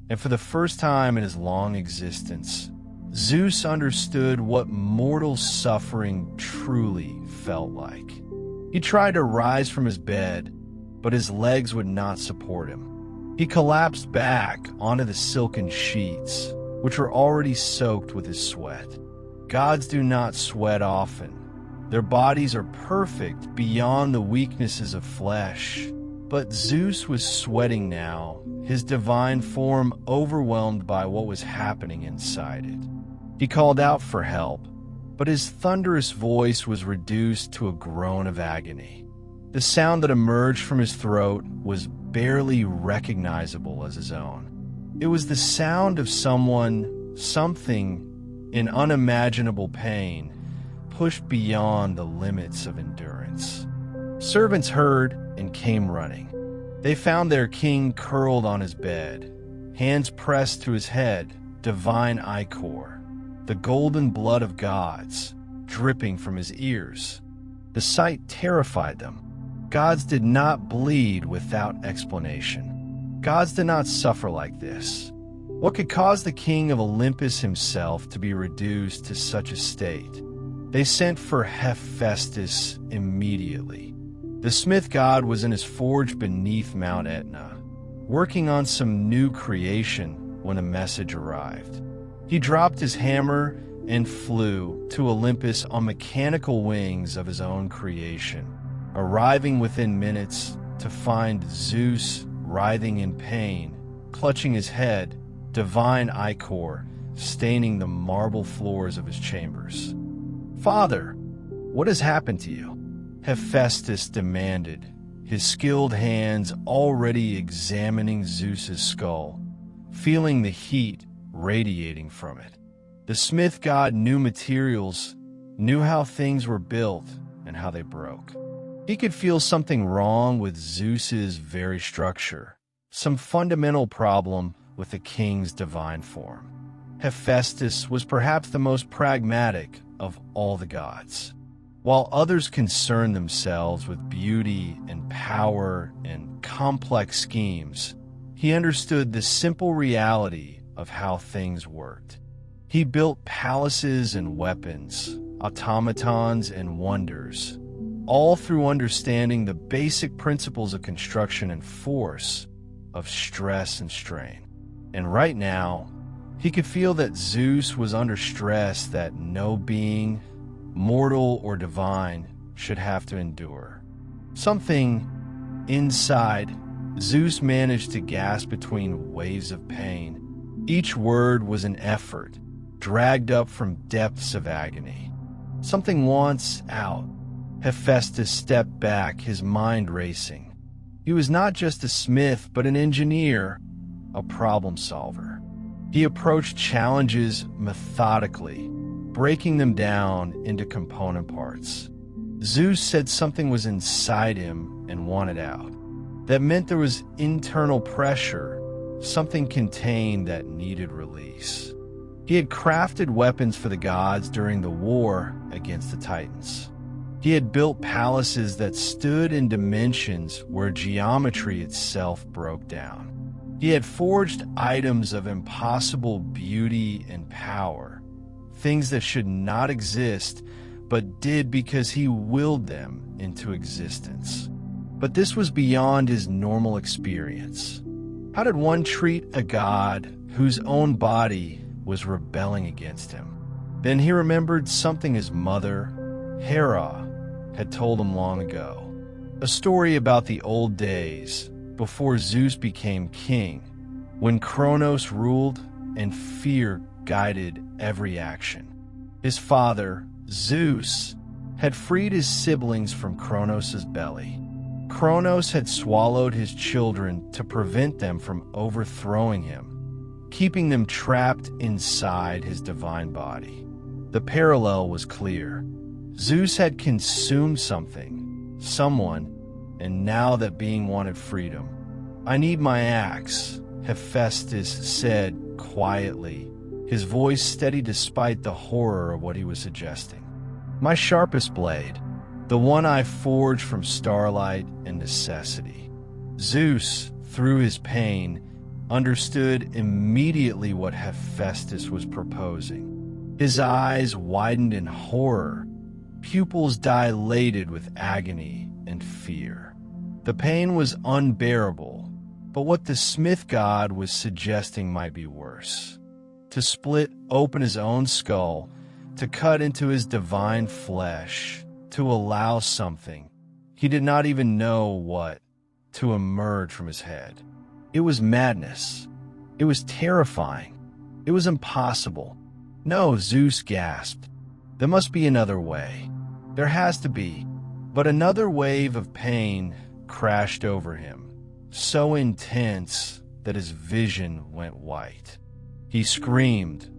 and for the first time in his long existence, Zeus understood what mortal suffering truly felt like. He tried to rise from his bed, but his legs would not support him. He collapsed back onto the silken sheets, which were already soaked with his sweat. Gods do not sweat often. Their bodies are perfect beyond the weaknesses of flesh. But Zeus was sweating now, his divine form overwhelmed by what was happening inside it. He called out for help, but his thunderous voice was reduced to a groan of agony. The sound that emerged from his throat was barely recognizable as his own. It was the sound of something in unimaginable pain, pushed beyond the limits of endurance. Servants heard and came running. They found their king curled on his bed, hands pressed to his head, divine ichor, the golden blood of gods dripping from his ears. The sight terrified them. Gods did not bleed without explanation. Gods did not suffer like this. What could cause the king of Olympus himself to be reduced to such a state? They sent for Hephaestus immediately. The smith god was in his forge beneath Mount Etna, working on some new creation when a message arrived. He dropped his hammer and flew to Olympus on mechanical wings of his own creation, arriving within minutes to find Zeus writhing in pain, clutching his head, divine ichor staining the marble floors of his chambers. "Father, what has happened to you?" Hephaestus demanded, his skilled hands already examining Zeus's skull, feeling the heat radiating from it. The smith god knew materials, knew how things were built and how they broke. He could feel something wrong with Zeus's very structure, some fundamental problem with the king's divine form. Hephaestus was perhaps the most pragmatic of all the gods. While others concerned themselves with beauty and power and complex schemes, he understood the simple reality of how things worked. He built palaces and weapons, automatons and wonders, all through understanding the basic principles of construction and force, of stress and strain. And right now, he could feel that Zeus was under stress that no being, mortal or divine, should have to endure. Something inside, Zeus managed to gasp between waves of pain. Each word was an effort, dragged up from depths of agony. Something wants out. Hephaestus stepped back, his mind racing. He was not just a smith, but an engineer, a problem solver. He approached challenges methodically, breaking them down into component parts. Zeus said something was inside him and wanted out. That meant there was internal pressure, something contained that needed release. He had crafted weapons for the gods during the war against the Titans. He had built palaces that stood in dimensions where geometry itself broke down. He had forged items of impossible beauty and power, things that should not exist, but did because he willed them into existence. But this was beyond his normal experience. How did one treat a god whose own body was rebelling against him. Then he remembered something his mother, Hera, had told him long ago. A story about the old days before Zeus became king, when Kronos ruled and fear guided every action. His father, Zeus, had freed his siblings from Kronos' belly. Kronos had swallowed his children to prevent them from overthrowing him, keeping them trapped inside his divine body. The parallel was clear. Zeus had consumed something, someone, and now that being wanted freedom. "I need my axe," Hephaestus said quietly, his voice steady despite the horror of what he was suggesting. "My sharpest blade, the one I forged from starlight and necessity." Zeus, through his pain, understood immediately what Hephaestus was proposing. His eyes widened in horror, pupils dilated with agony and fear. The pain was unbearable, but what the smith god was suggesting might be worse. To split open his own skull, to cut into his divine flesh, to allow something, he did not even know what, to emerge from his head. It was madness. It was terrifying. It was impossible. "No," Zeus gasped. "There must be another way. There has to be." But another wave of pain crashed over him, so intense that his vision went white. He screamed,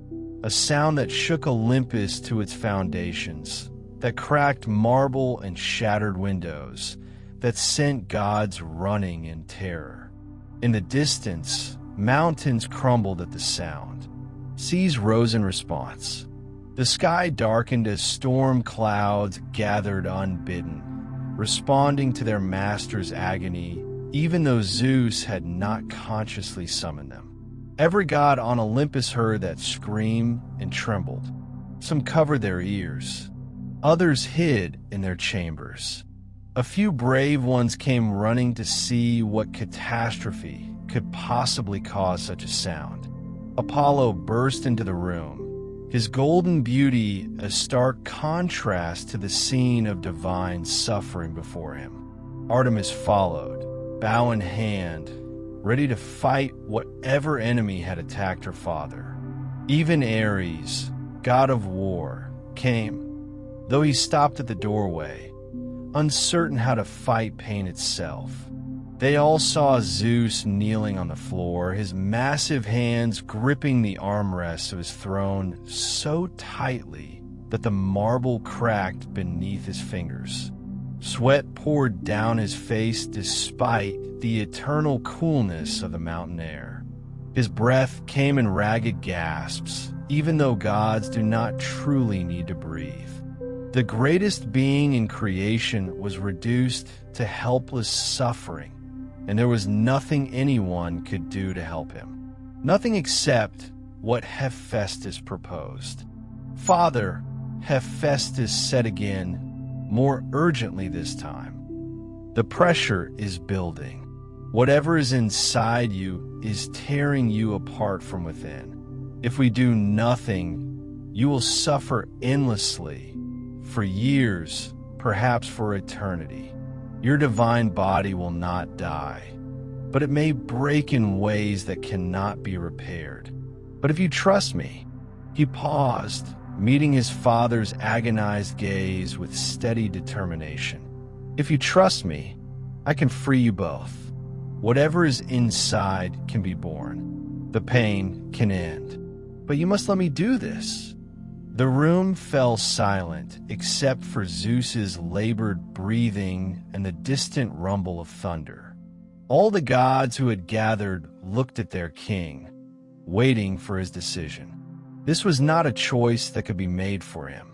a sound that shook Olympus to its foundations, that cracked marble and shattered windows, that sent gods running in terror. In the distance, mountains crumbled at the sound. Seas rose in response. The sky darkened as storm clouds gathered unbidden, responding to their master's agony, even though Zeus had not consciously summoned them. Every god on Olympus heard that scream and trembled. Some covered their ears. Others hid in their chambers. A few brave ones came running to see what catastrophe could possibly cause such a sound. Apollo burst into the room, his golden beauty a stark contrast to the scene of divine suffering before him. Artemis followed, bow in hand, ready to fight whatever enemy had attacked her father. Even Ares, god of war, came, though he stopped at the doorway, uncertain how to fight pain itself. They all saw Zeus kneeling on the floor, his massive hands gripping the armrests of his throne so tightly that the marble cracked beneath his fingers. Sweat poured down his face despite the eternal coolness of the mountain air. His breath came in ragged gasps, even though gods do not truly need to breathe. The greatest being in creation was reduced to helpless suffering, and there was nothing anyone could do to help him. Nothing except what Hephaestus proposed. "Father," Hephaestus said again, more urgently this time, "the pressure is building. Whatever is inside you is tearing you apart from within. If we do nothing, you will suffer endlessly, for years, perhaps for eternity. Your divine body will not die, but it may break in ways that cannot be repaired. But if you trust me," he paused, meeting his father's agonized gaze with steady determination. "If you trust me, I can free you both. Whatever is inside can be born. The pain can end. But you must let me do this." The room fell silent except for Zeus's labored breathing and the distant rumble of thunder. All the gods who had gathered looked at their king, waiting for his decision. This was not a choice that could be made for him.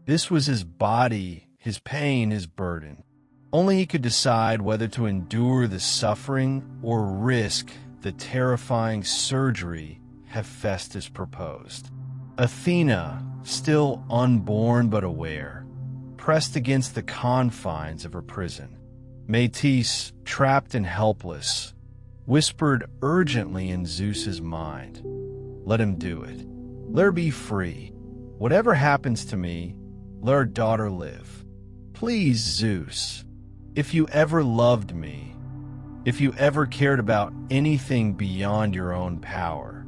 This was his body, his pain, his burden. Only he could decide whether to endure the suffering or risk the terrifying surgery Hephaestus proposed. Athena, still unborn but aware, pressed against the confines of her prison. Metis, trapped and helpless, whispered urgently in Zeus's mind, Let him do it. Let her be free. Whatever happens to me, let our daughter live. Please, Zeus, if you ever loved me, if you ever cared about anything beyond your own power,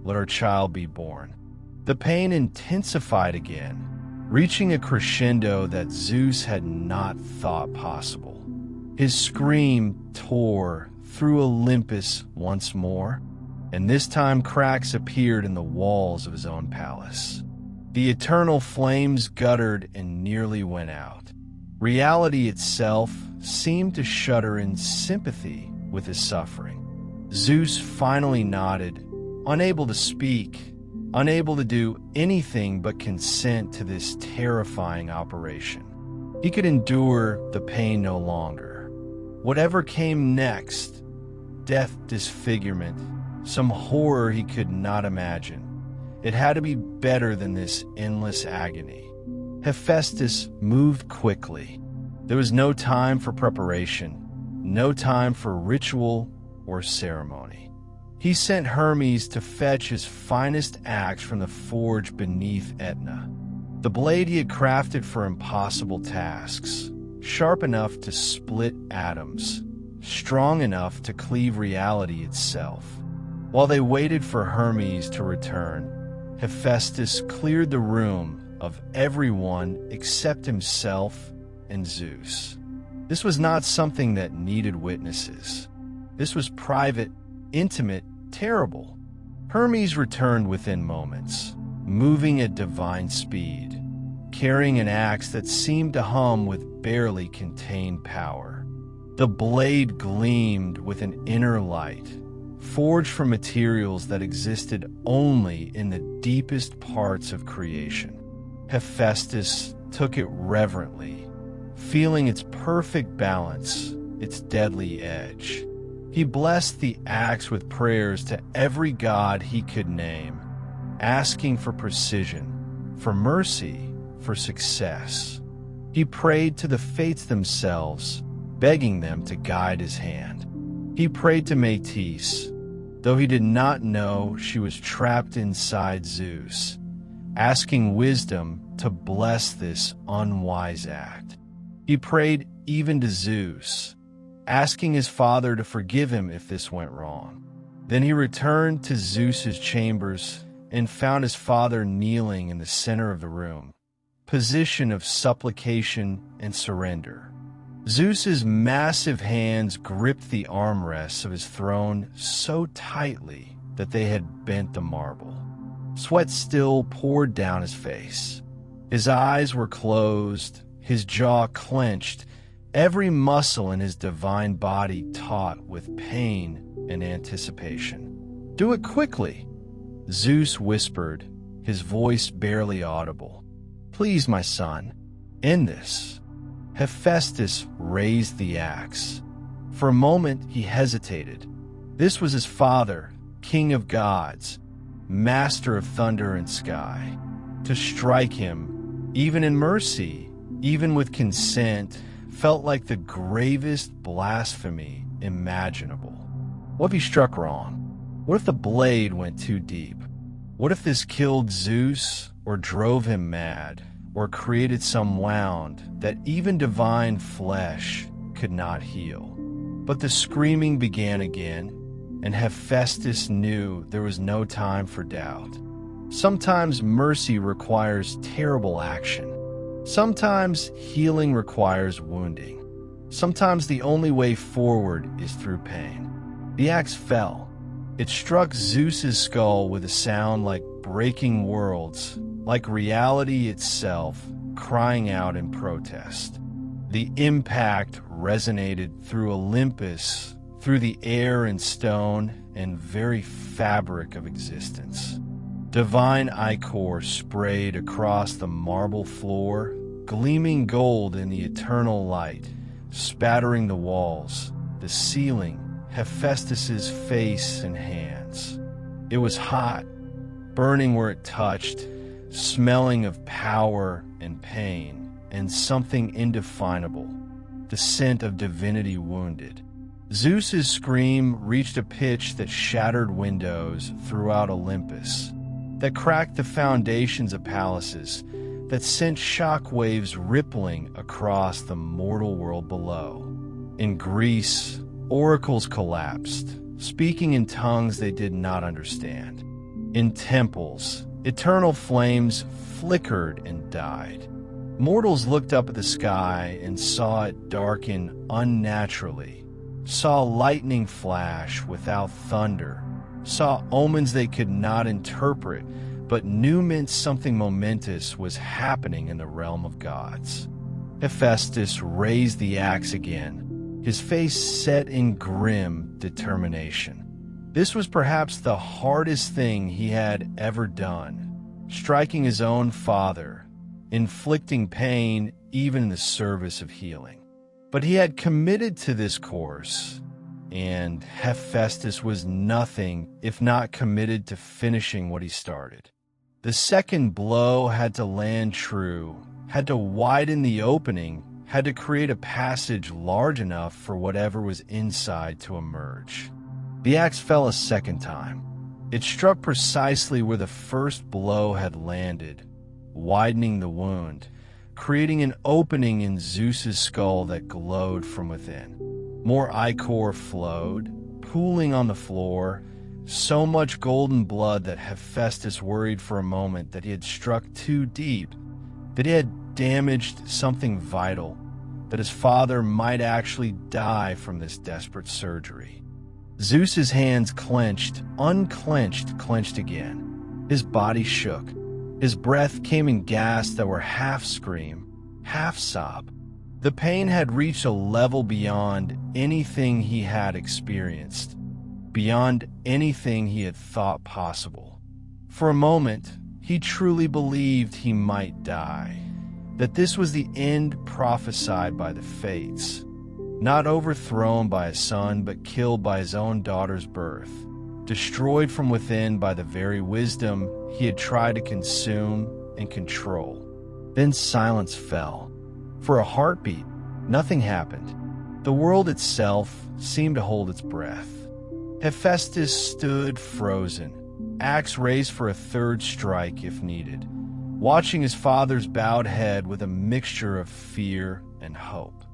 let our child be born." The pain intensified again, reaching a crescendo that Zeus had not thought possible. His scream tore through Olympus once more, and this time cracks appeared in the walls of his own palace. The eternal flames guttered and nearly went out. Reality itself seemed to shudder in sympathy with his suffering. Zeus finally nodded, unable to speak, unable to do anything but consent to this terrifying operation. He could endure the pain no longer. Whatever came next, death, disfigurement, some horror he could not imagine, it had to be better than this endless agony. Hephaestus moved quickly. There was no time for preparation, no time for ritual or ceremony. He sent Hermes to fetch his finest axe from the forge beneath Etna. The blade he had crafted for impossible tasks, sharp enough to split atoms, strong enough to cleave reality itself. While they waited for Hermes to return, Hephaestus cleared the room of everyone except himself and Zeus. This was not something that needed witnesses. This was private, intimate, terrible. Hermes returned within moments, moving at divine speed, carrying an axe that seemed to hum with barely contained power. The blade gleamed with an inner light, forged from materials that existed only in the deepest parts of creation. Hephaestus took it reverently, feeling its perfect balance, its deadly edge. He blessed the axe with prayers to every god he could name, asking for precision, for mercy, for success. He prayed to the fates themselves, begging them to guide his hand. He prayed to Metis, though he did not know she was trapped inside Zeus, asking wisdom to bless this unwise act. He prayed even to Zeus, asking his father to forgive him if this went wrong. Then he returned to Zeus's chambers and found his father kneeling in the center of the room, position of supplication and surrender. Zeus's massive hands gripped the armrests of his throne so tightly that they had bent the marble. Sweat still poured down his face. His eyes were closed, his jaw clenched, every muscle in his divine body taut with pain and anticipation. "Do it quickly," Zeus whispered, his voice barely audible. "Please, my son, end this." Hephaestus raised the axe. For a moment he hesitated. This was his father, king of gods, master of thunder and sky. To strike him, even in mercy, even with consent, felt like the gravest blasphemy imaginable. What if he struck wrong? What if the blade went too deep? What if this killed Zeus or drove him mad or created some wound that even divine flesh could not heal? But the screaming began again, and Hephaestus knew there was no time for doubt. Sometimes mercy requires terrible action. Sometimes healing requires wounding. Sometimes the only way forward is through pain. The axe fell. It struck Zeus's skull with a sound like breaking worlds, like reality itself crying out in protest. The impact resonated through Olympus, through the air and stone and very fabric of existence. Divine ichor sprayed across the marble floor, gleaming gold in the eternal light, spattering the walls, the ceiling, Hephaestus's face and hands. It was hot, burning where it touched, smelling of power and pain, and something indefinable, the scent of divinity wounded. Zeus's scream reached a pitch that shattered windows throughout Olympus, that cracked the foundations of palaces, that sent shock waves rippling across the mortal world below. In Greece, oracles collapsed, speaking in tongues they did not understand. In temples, eternal flames flickered and died. Mortals looked up at the sky and saw it darken unnaturally, saw lightning flash without thunder, saw omens they could not interpret, but knew meant something momentous was happening in the realm of gods. Hephaestus raised the axe again, his face set in grim determination. This was perhaps the hardest thing he had ever done, striking his own father, inflicting pain even in the service of healing. But he had committed to this course, and Hephaestus was nothing if not committed to finishing what he started. The second blow had to land true, had to widen the opening, had to create a passage large enough for whatever was inside to emerge. The axe fell a second time. It struck precisely where the first blow had landed, widening the wound, creating an opening in Zeus's skull that glowed from within. More ichor flowed, pooling on the floor, so much golden blood that Hephaestus worried for a moment that he had struck too deep, that he had damaged something vital, that his father might actually die from this desperate surgery. Zeus's hands clenched, unclenched, clenched again. His body shook. His breath came in gasps that were half scream, half sob. The pain had reached a level beyond anything he had experienced, beyond anything he had thought possible. For a moment, he truly believed he might die, that this was the end prophesied by the fates, not overthrown by a son, but killed by his own daughter's birth, destroyed from within by the very wisdom he had tried to consume and control. Then silence fell. For a heartbeat, nothing happened. The world itself seemed to hold its breath. Hephaestus stood frozen, axe raised for a third strike if needed, watching his father's bowed head with a mixture of fear and hope.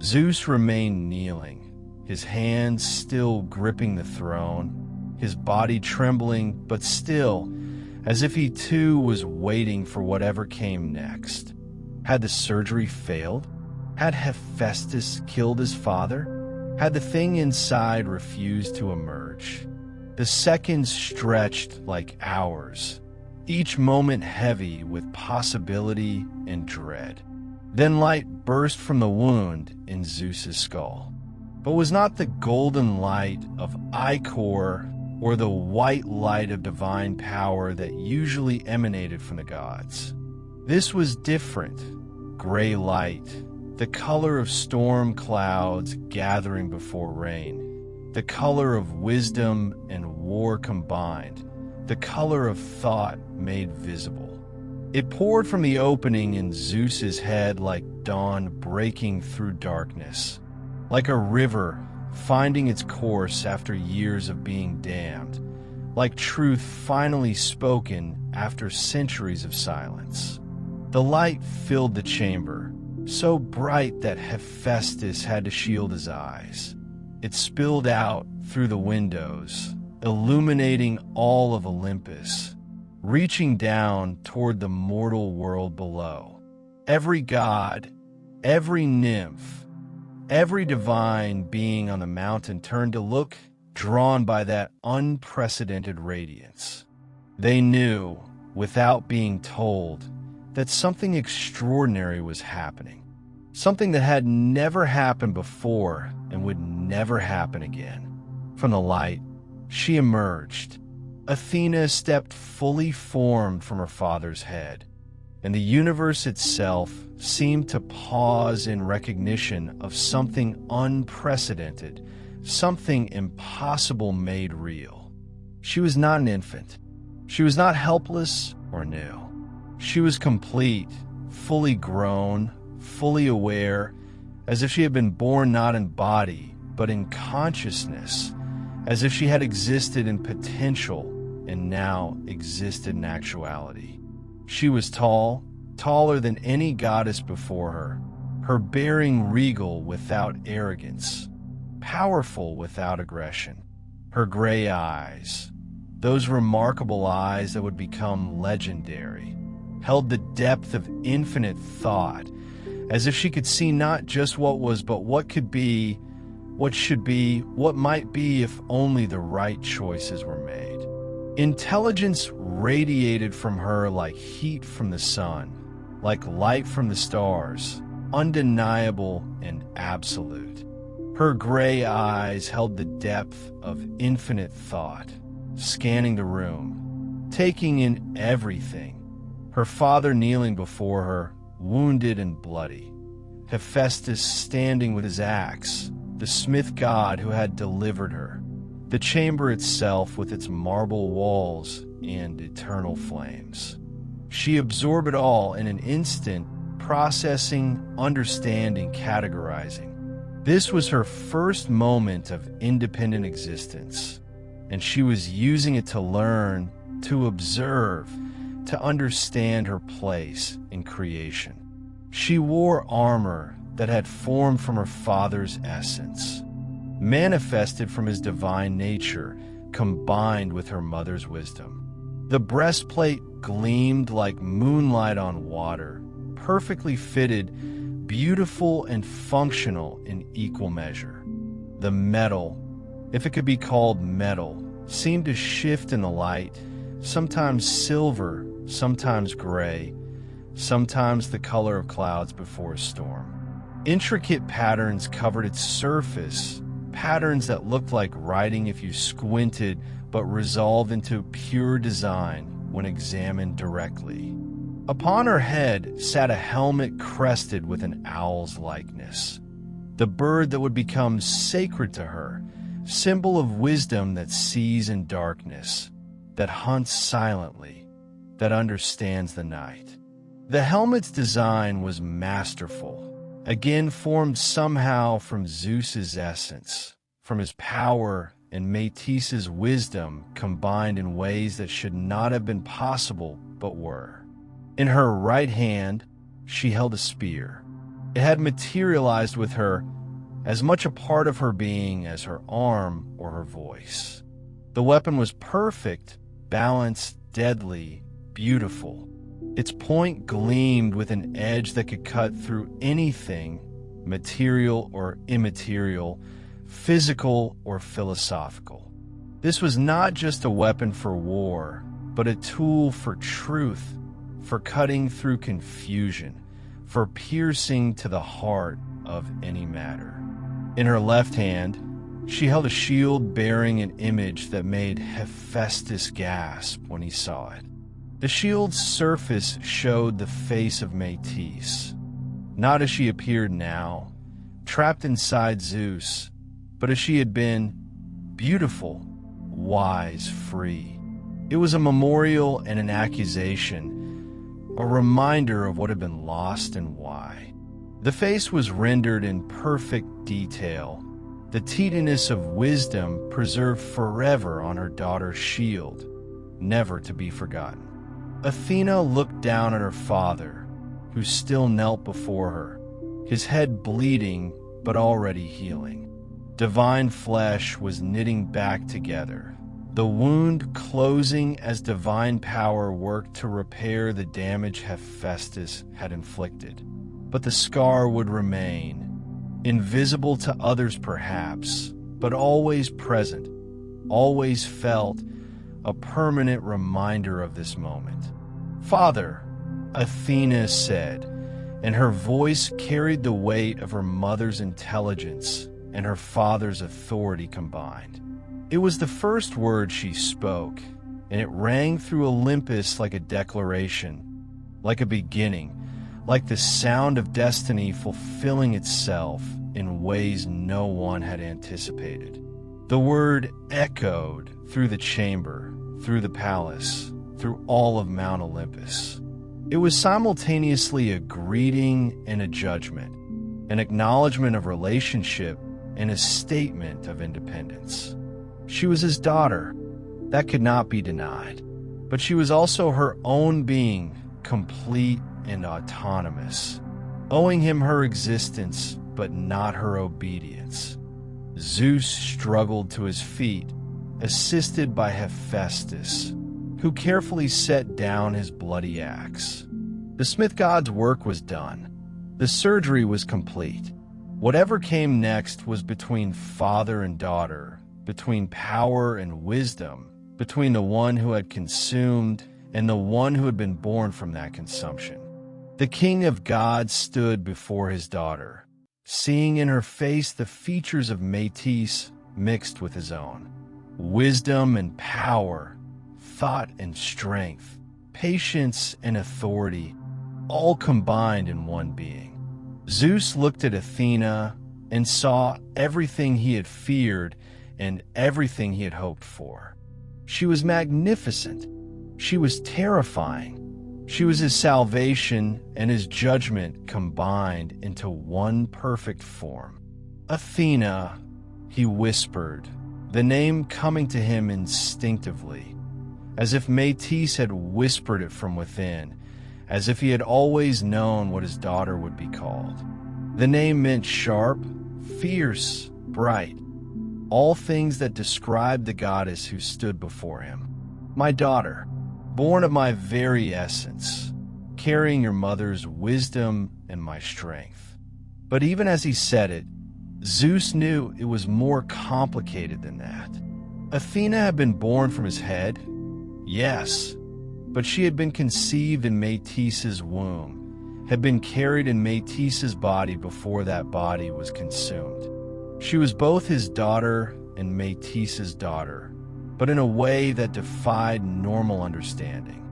Zeus remained kneeling, his hands still gripping the throne, his body trembling, but still, as if he too was waiting for whatever came next. Had the surgery failed? Had Hephaestus killed his father? Had the thing inside refused to emerge? The seconds stretched like hours, each moment heavy with possibility and dread. Then light burst from the wound in Zeus's skull, but was not the golden light of ichor or the white light of divine power that usually emanated from the gods. This was different, gray light, the color of storm clouds gathering before rain, the color of wisdom and war combined, the color of thought made visible. It poured from the opening in Zeus's head like dawn breaking through darkness, like a river finding its course after years of being dammed, like truth finally spoken after centuries of silence. The light filled the chamber, so bright that Hephaestus had to shield his eyes. It spilled out through the windows, illuminating all of Olympus, reaching down toward the mortal world below. Every god, every nymph, every divine being on the mountain turned to look, drawn by that unprecedented radiance. They knew, without being told, that something extraordinary was happening, something that had never happened before and would never happen again. From the light, she emerged. Athena stepped fully formed from her father's head, and the universe itself seemed to pause in recognition of something unprecedented, something impossible made real. She was not an infant. She was not helpless or new. She was complete, fully grown, fully aware, as if she had been born not in body, but in consciousness, as if she had existed in potential and now existed in actuality. She was tall, taller than any goddess before her bearing regal without arrogance, powerful without aggression. Her gray eyes, those remarkable eyes that would become legendary, held the depth of infinite thought, as if she could see not just what was, but what could be, what should be, what might be if only the right choices were made. Intelligence radiated from her like heat from the sun, like light from the stars, undeniable and absolute. Her gray eyes held the depth of infinite thought, scanning the room, taking in everything. Her father kneeling before her, wounded and bloody. Hephaestus standing with his axe, the smith god who had delivered her. The chamber itself with its marble walls and eternal flames. She absorbed it all in an instant, processing, understanding, categorizing. This was her first moment of independent existence, and she was using it to learn, to observe, to understand her place in creation. She wore armor that had formed from her father's essence, manifested from his divine nature, combined with her mother's wisdom. The breastplate gleamed like moonlight on water, perfectly fitted, beautiful and functional in equal measure. The metal, if it could be called metal, seemed to shift in the light, sometimes silver, sometimes gray, sometimes the color of clouds before a storm. Intricate patterns covered its surface, patterns that looked like writing if you squinted, but resolved into pure design when examined directly. Upon her head sat a helmet crested with an owl's likeness, the bird that would become sacred to her, symbol of wisdom that sees in darkness, that hunts silently, that understands the night. The helmet's design was masterful, again formed somehow from Zeus's essence, from his power and Metis's wisdom combined in ways that should not have been possible but were. In her right hand, she held a spear. It had materialized with her, as much a part of her being as her arm or her voice. The weapon was perfect, balanced, deadly, beautiful. Its point gleamed with an edge that could cut through anything, material or immaterial, physical or philosophical. This was not just a weapon for war, but a tool for truth, for cutting through confusion, for piercing to the heart of any matter. In her left hand, she held a shield bearing an image that made Hephaestus gasp when he saw it. The shield's surface showed the face of Metis, not as she appeared now, trapped inside Zeus, but as she had been, beautiful, wise, free. It was a memorial and an accusation, a reminder of what had been lost and why. The face was rendered in perfect detail, the tidiness of wisdom preserved forever on her daughter's shield, never to be forgotten. Athena looked down at her father, who still knelt before her, his head bleeding but already healing. Divine flesh was knitting back together, the wound closing as divine power worked to repair the damage Hephaestus had inflicted. But the scar would remain, invisible to others perhaps, but always present, always felt, a permanent reminder of this moment. "Father," Athena said, and her voice carried the weight of her mother's intelligence and her father's authority combined. It was the first word she spoke, and it rang through Olympus like a declaration, like a beginning, like the sound of destiny fulfilling itself in ways no one had anticipated. The word echoed through the chamber, through the palace, through all of Mount Olympus. It was simultaneously a greeting and a judgment, an acknowledgement of relationship and a statement of independence. She was his daughter. That could not be denied. But she was also her own being, complete and autonomous, owing him her existence, but not her obedience. Zeus struggled to his feet, assisted by Hephaestus, who carefully set down his bloody axe. The smith god's work was done. The surgery was complete. Whatever came next was between father and daughter, between power and wisdom, between the one who had consumed and the one who had been born from that consumption. The king of gods stood before his daughter, seeing in her face the features of Metis mixed with his own. Wisdom and power, thought and strength, patience and authority, all combined in one being. Zeus looked at Athena and saw everything he had feared and everything he had hoped for. She was magnificent. She was terrifying. She was his salvation and his judgment combined into one perfect form. Athena, he whispered, the name coming to him instinctively, as if Metis had whispered it from within, as if he had always known what his daughter would be called. The name meant sharp, fierce, bright, all things that described the goddess who stood before him. My daughter, born of my very essence, carrying your mother's wisdom and my strength. But even as he said it, Zeus knew it was more complicated than that. Athena had been born from his head, yes, but she had been conceived in Metis's womb, had been carried in Metis's body before that body was consumed. She was both his daughter and Metis's daughter, but in a way that defied normal understanding.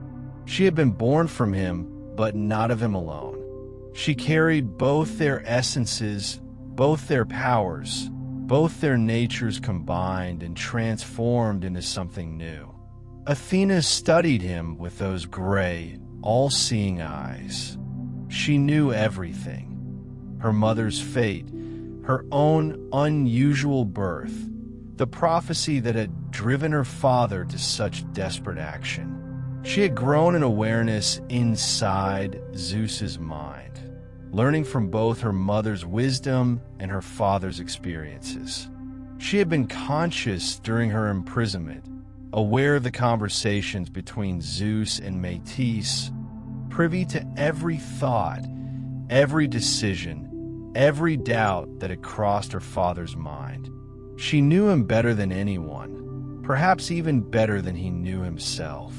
She had been born from him, but not of him alone. She carried both their essences, both their powers, both their natures combined and transformed into something new. Athena studied him with those gray, all-seeing eyes. She knew everything. Her mother's fate, her own unusual birth, the prophecy that had driven her father to such desperate action. She had grown in awareness inside Zeus's mind, learning from both her mother's wisdom and her father's experiences. She had been conscious during her imprisonment, aware of the conversations between Zeus and Metis, privy to every thought, every decision, every doubt that had crossed her father's mind. She knew him better than anyone, perhaps even better than he knew himself.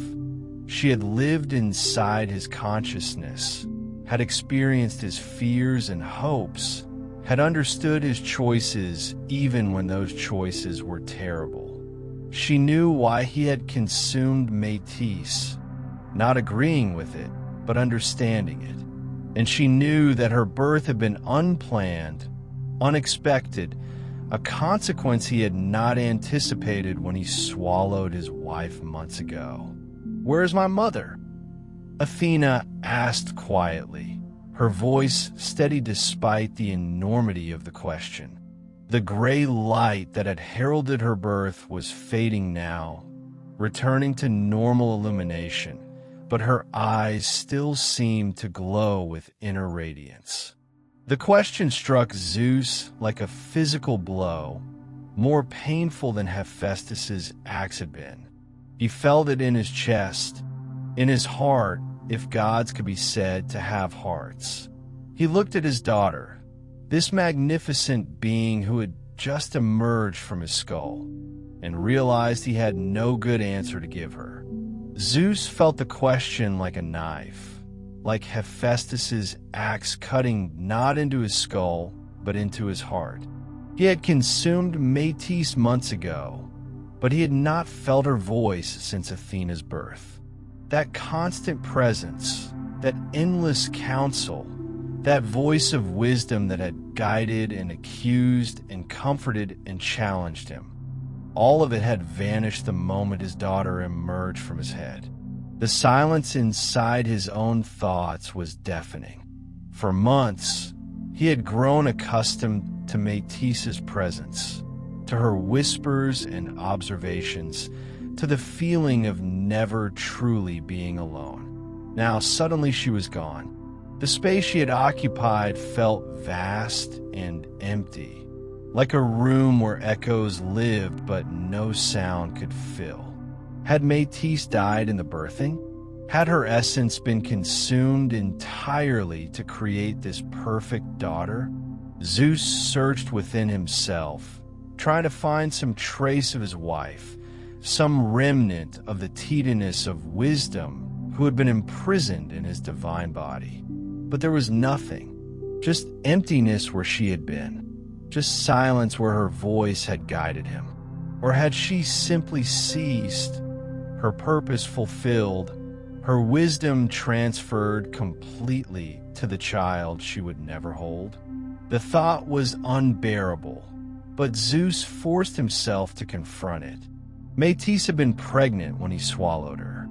She had lived inside his consciousness, had experienced his fears and hopes, had understood his choices even when those choices were terrible. She knew why he had consumed Metis, not agreeing with it, but understanding it. And she knew that her birth had been unplanned, unexpected, a consequence he had not anticipated when he swallowed his wife months ago. "Where is my mother?" Athena asked quietly, her voice steady despite the enormity of the question. The gray light that had heralded her birth was fading now, returning to normal illumination, but her eyes still seemed to glow with inner radiance. The question struck Zeus like a physical blow, more painful than Hephaestus's axe had been. He felt it in his chest, in his heart, if gods could be said to have hearts. He looked at his daughter, this magnificent being who had just emerged from his skull, and realized he had no good answer to give her. Zeus felt the question like a knife, like Hephaestus's axe cutting not into his skull, but into his heart. He had consumed Metis months ago, but he had not felt her voice since Athena's birth. That constant presence, that endless counsel, that voice of wisdom that had guided and accused and comforted and challenged him. All of it had vanished the moment his daughter emerged from his head. The silence inside his own thoughts was deafening. For months, he had grown accustomed to Metis's presence, to her whispers and observations, to the feeling of never truly being alone. Now, suddenly she was gone. The space she had occupied felt vast and empty, like a room where echoes lived but no sound could fill. Had Metis died in the birthing? Had her essence been consumed entirely to create this perfect daughter? Zeus searched within himself, trying to find some trace of his wife, some remnant of the Titaness of wisdom who had been imprisoned in his divine body. But there was nothing, just emptiness where she had been, just silence where her voice had guided him. Or had she simply ceased, her purpose fulfilled, her wisdom transferred completely to the child she would never hold? The thought was unbearable, but Zeus forced himself to confront it. Metis had been pregnant when he swallowed her.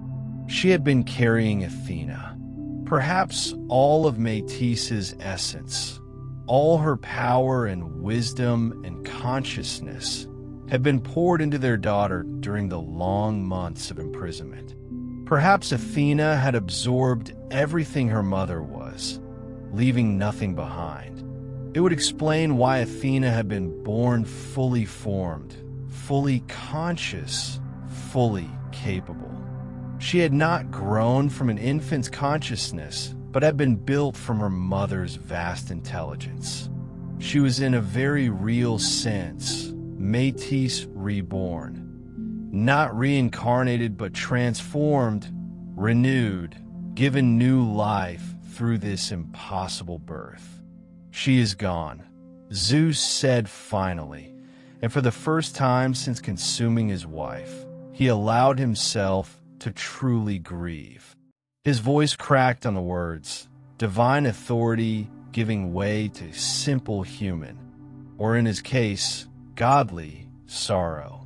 She had been carrying Athena. Perhaps all of Metis's essence, all her power and wisdom and consciousness had been poured into their daughter during the long months of imprisonment. Perhaps Athena had absorbed everything her mother was, leaving nothing behind. It would explain why Athena had been born fully formed, fully conscious, fully capable. She had not grown from an infant's consciousness, but had been built from her mother's vast intelligence. She was in a very real sense, Metis reborn, not reincarnated but transformed, renewed, given new life through this impossible birth. She is gone, Zeus said finally, and for the first time since consuming his wife, he allowed himself to truly grieve. His voice cracked on the words, divine authority giving way to simple human, or in his case, godly sorrow.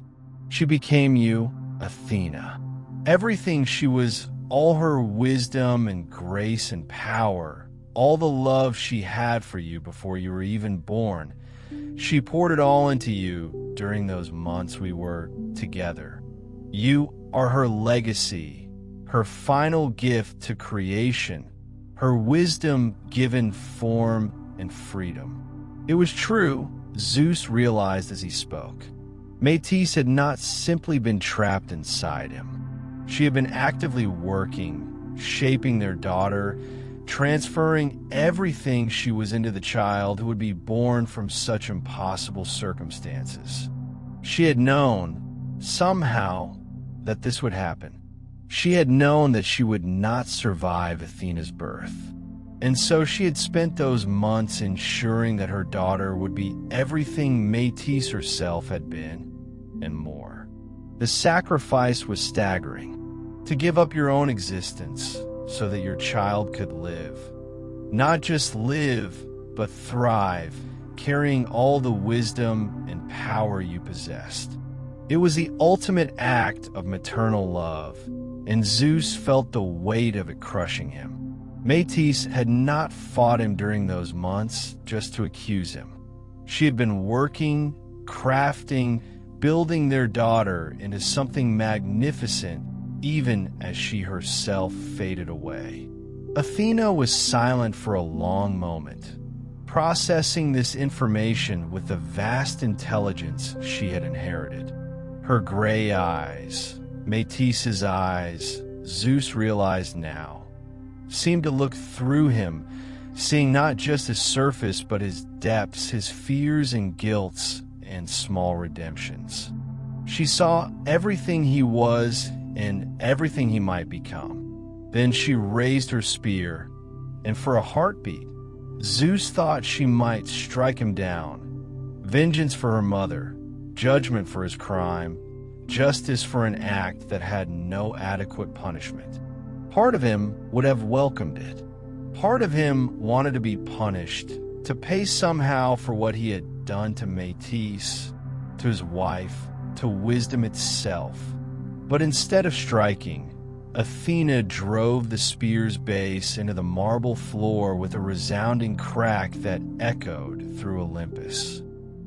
She became you, Athena. Everything she was, all her wisdom and grace and power, all the love she had for you before you were even born, she poured it all into you during those months we were together. You are her legacy, her final gift to creation, her wisdom given form and freedom. It was true, Zeus realized as he spoke. Metis had not simply been trapped inside him. She had been actively working, shaping their daughter, transferring everything she was into the child who would be born from such impossible circumstances. She had known, somehow, that this would happen. She had known that she would not survive Athena's birth. And so she had spent those months ensuring that her daughter would be everything Metis herself had been, and more. The sacrifice was staggering. To give up your own existence so that your child could live. Not just live, but thrive, carrying all the wisdom and power you possessed. It was the ultimate act of maternal love, and Zeus felt the weight of it crushing him. Metis had not fought him during those months just to accuse him. She had been working, crafting, building their daughter into something magnificent, even as she herself faded away. Athena was silent for a long moment, processing this information with the vast intelligence she had inherited. Her gray eyes, Metis's eyes, Zeus realized now, seemed to look through him, seeing not just his surface but his depths, his fears and guilts, and small redemptions. She saw everything he was and everything he might become. Then she raised her spear, and for a heartbeat, Zeus thought she might strike him down. Vengeance for her mother, judgment for his crime, justice for an act that had no adequate punishment. Part of him would have welcomed it. Part of him wanted to be punished, to pay somehow for what he had done to Metis, to his wife, to wisdom itself. But instead of striking, Athena drove the spear's base into the marble floor with a resounding crack that echoed through Olympus.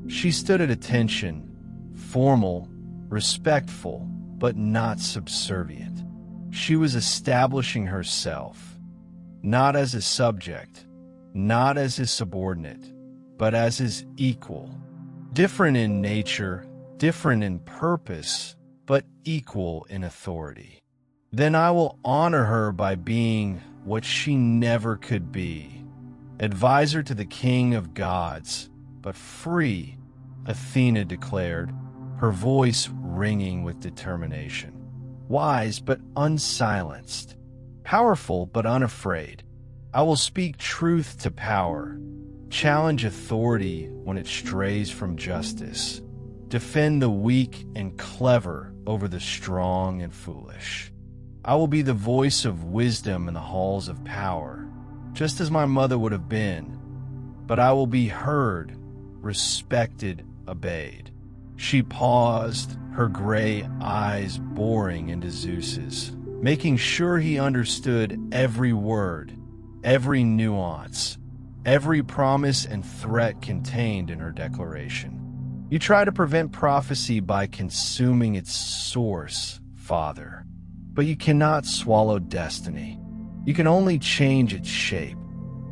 She stood at attention, formal, respectful, but not subservient. She was establishing herself, not as a subject, not as his subordinate, but as his equal. Different in nature, different in purpose, but equal in authority. Then I will honor her by being what she never could be, advisor to the king of gods, but free, Athena declared, her voice ringing with determination. Wise but unsilenced, powerful but unafraid. I will speak truth to power, challenge authority when it strays from justice, defend the weak and clever over the strong and foolish. I will be the voice of wisdom in the halls of power, just as my mother would have been, but I will be heard, respected, obeyed. She paused, her gray eyes boring into Zeus's, making sure he understood every word, every nuance, every promise and threat contained in her declaration. You try to prevent prophecy by consuming its source, Father. But you cannot swallow destiny. You can only change its shape.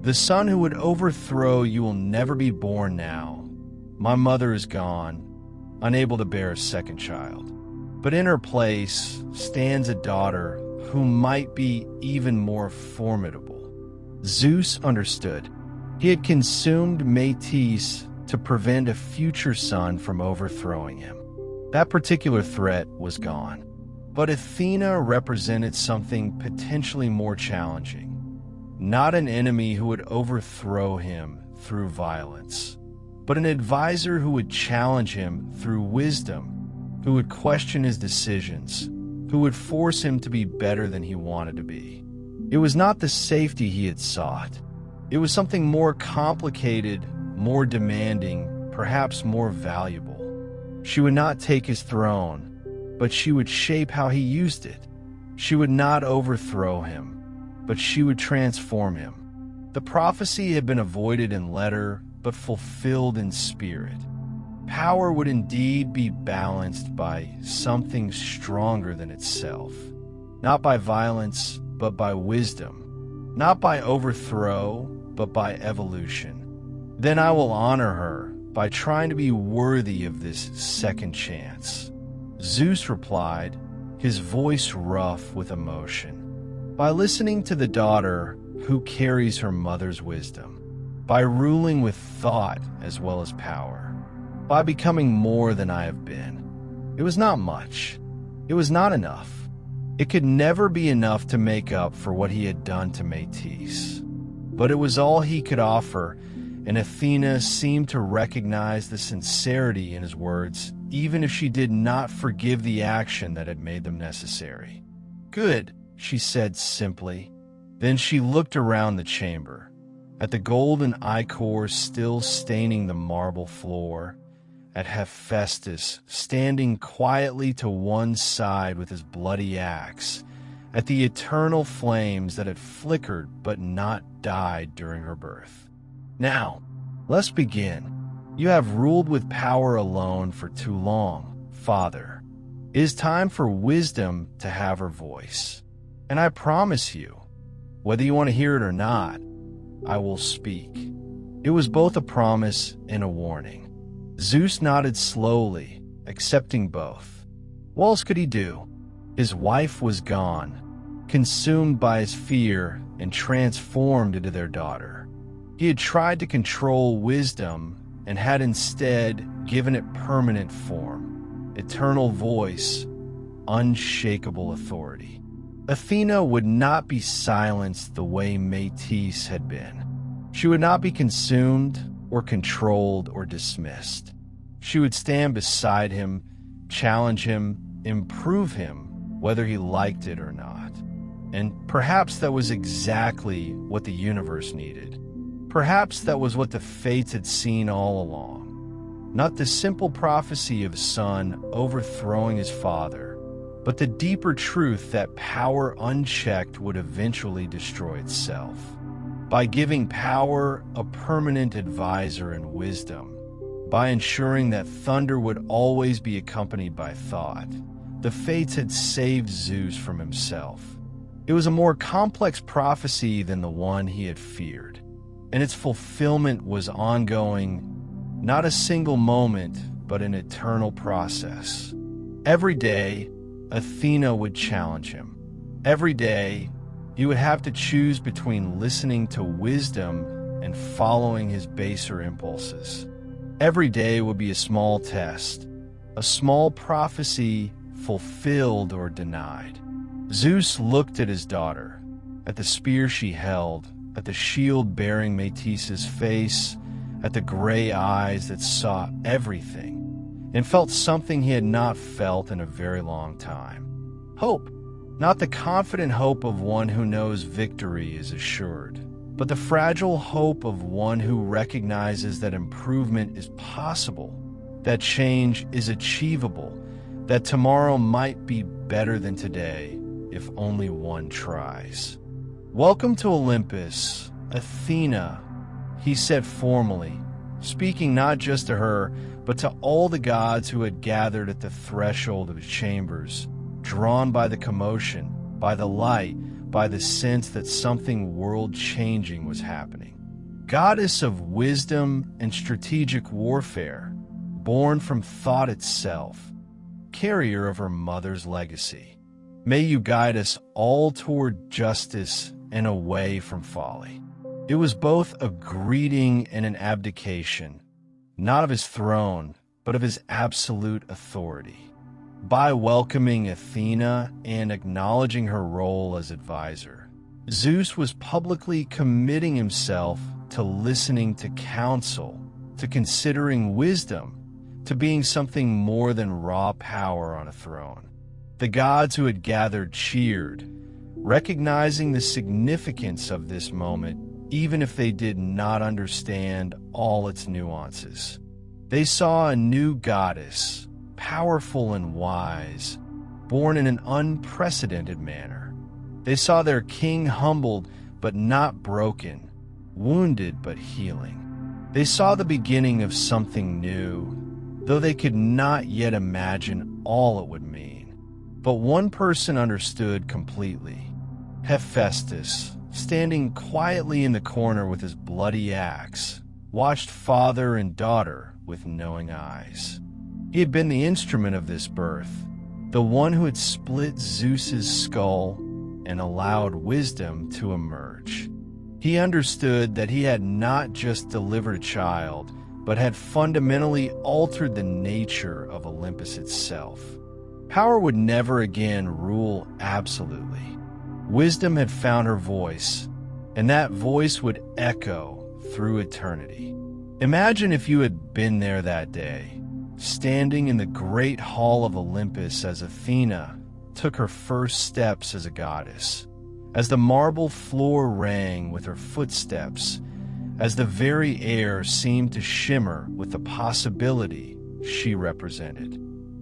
The son who would overthrow you will never be born now. My mother is gone, unable to bear a second child. But in her place stands a daughter who might be even more formidable. Zeus understood. He had consumed Metis to prevent a future son from overthrowing him. That particular threat was gone. But Athena represented something potentially more challenging. Not an enemy who would overthrow him through violence, but an advisor who would challenge him through wisdom, who would question his decisions, who would force him to be better than he wanted to be. It was not the safety he had sought. It was something more complicated, more demanding, perhaps more valuable. She would not take his throne, but she would shape how he used it. She would not overthrow him, but she would transform him. The prophecy had been avoided in letter, but fulfilled in spirit. Power would indeed be balanced by something stronger than itself, not by violence, but by wisdom, not by overthrow, but by evolution. Then I will honor her by trying to be worthy of this second chance. Zeus replied, his voice rough with emotion, by listening to the daughter who carries her mother's wisdom, by ruling with thought as well as power, by becoming more than I have been. It was not much. It was not enough. It could never be enough to make up for what he had done to Metis. But it was all he could offer, and Athena seemed to recognize the sincerity in his words, even if she did not forgive the action that had made them necessary. Good, she said simply. Then she looked around the chamber, at the golden ichor still staining the marble floor, at Hephaestus standing quietly to one side with his bloody axe, at the eternal flames that had flickered but not died during her birth. Now, let's begin. You have ruled with power alone for too long, Father. It is time for wisdom to have her voice. And I promise you, whether you want to hear it or not, I will speak. It was both a promise and a warning. Zeus nodded slowly, accepting both. What else could he do? His wife was gone, consumed by his fear and transformed into their daughter. He had tried to control wisdom and had instead given it permanent form, eternal voice, unshakable authority. Athena would not be silenced the way Metis had been. She would not be consumed or controlled or dismissed. She would stand beside him, challenge him, improve him, whether he liked it or not. And perhaps that was exactly what the universe needed. Perhaps that was what the fates had seen all along. Not the simple prophecy of a son overthrowing his father, but the deeper truth that power unchecked would eventually destroy itself. By giving power a permanent advisor and wisdom, by ensuring that thunder would always be accompanied by thought, the fates had saved Zeus from himself. It was a more complex prophecy than the one he had feared, and its fulfillment was ongoing, not a single moment, but an eternal process. Every day, Athena would challenge him. Every day, he would have to choose between listening to wisdom and following his baser impulses. Every day would be a small test, a small prophecy fulfilled or denied. Zeus looked at his daughter, at the spear she held, at the shield bearing Metis's face, at the gray eyes that saw everything, and felt something he had not felt in a very long time. Hope. Not the confident hope of one who knows victory is assured, but the fragile hope of one who recognizes that improvement is possible, that change is achievable, that tomorrow might be better than today if only one tries. "Welcome to Olympus, Athena," he said formally, speaking not just to her, but to all the gods who had gathered at the threshold of his chambers, drawn by the commotion, by the light, by the sense that something world-changing was happening. Goddess of wisdom and strategic warfare, born from thought itself, carrier of her mother's legacy. May you guide us all toward justice and away from folly. It was both a greeting and an abdication, not of his throne, but of his absolute authority. By welcoming Athena and acknowledging her role as advisor, Zeus was publicly committing himself to listening to counsel, to considering wisdom, to being something more than raw power on a throne. The gods who had gathered cheered, recognizing the significance of this moment, even if they did not understand all its nuances. They saw a new goddess, powerful and wise, born in an unprecedented manner. They saw their king humbled but not broken, wounded but healing. They saw the beginning of something new, though they could not yet imagine all it would mean. But one person understood completely. Hephaestus, standing quietly in the corner with his bloody axe, watched father and daughter with knowing eyes. He had been the instrument of this birth, the one who had split Zeus's skull and allowed wisdom to emerge. He understood that he had not just delivered a child, but had fundamentally altered the nature of Olympus itself. Power would never again rule absolutely. Wisdom had found her voice, and that voice would echo through eternity. Imagine if you had been there that day, standing in the great hall of Olympus as Athena took her first steps as a goddess, as the marble floor rang with her footsteps, as the very air seemed to shimmer with the possibility she represented.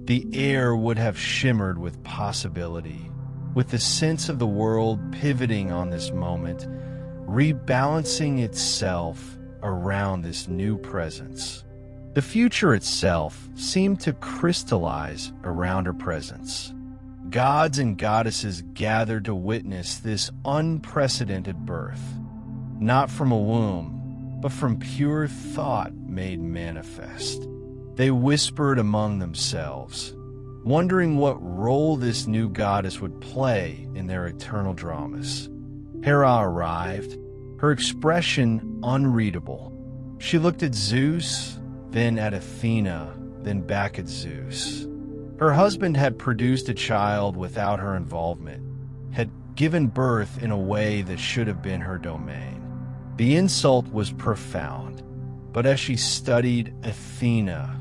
The air would have shimmered with possibility, with the sense of the world pivoting on this moment, rebalancing itself around this new presence. The future itself seemed to crystallize around her presence. Gods and goddesses gathered to witness this unprecedented birth, not from a womb, but from pure thought made manifest. They whispered among themselves, wondering what role this new goddess would play in their eternal dramas. Hera arrived, her expression unreadable. She looked at Zeus, then at Athena, then back at Zeus. Her husband had produced a child without her involvement, had given birth in a way that should have been her domain. The insult was profound, but as she studied Athena,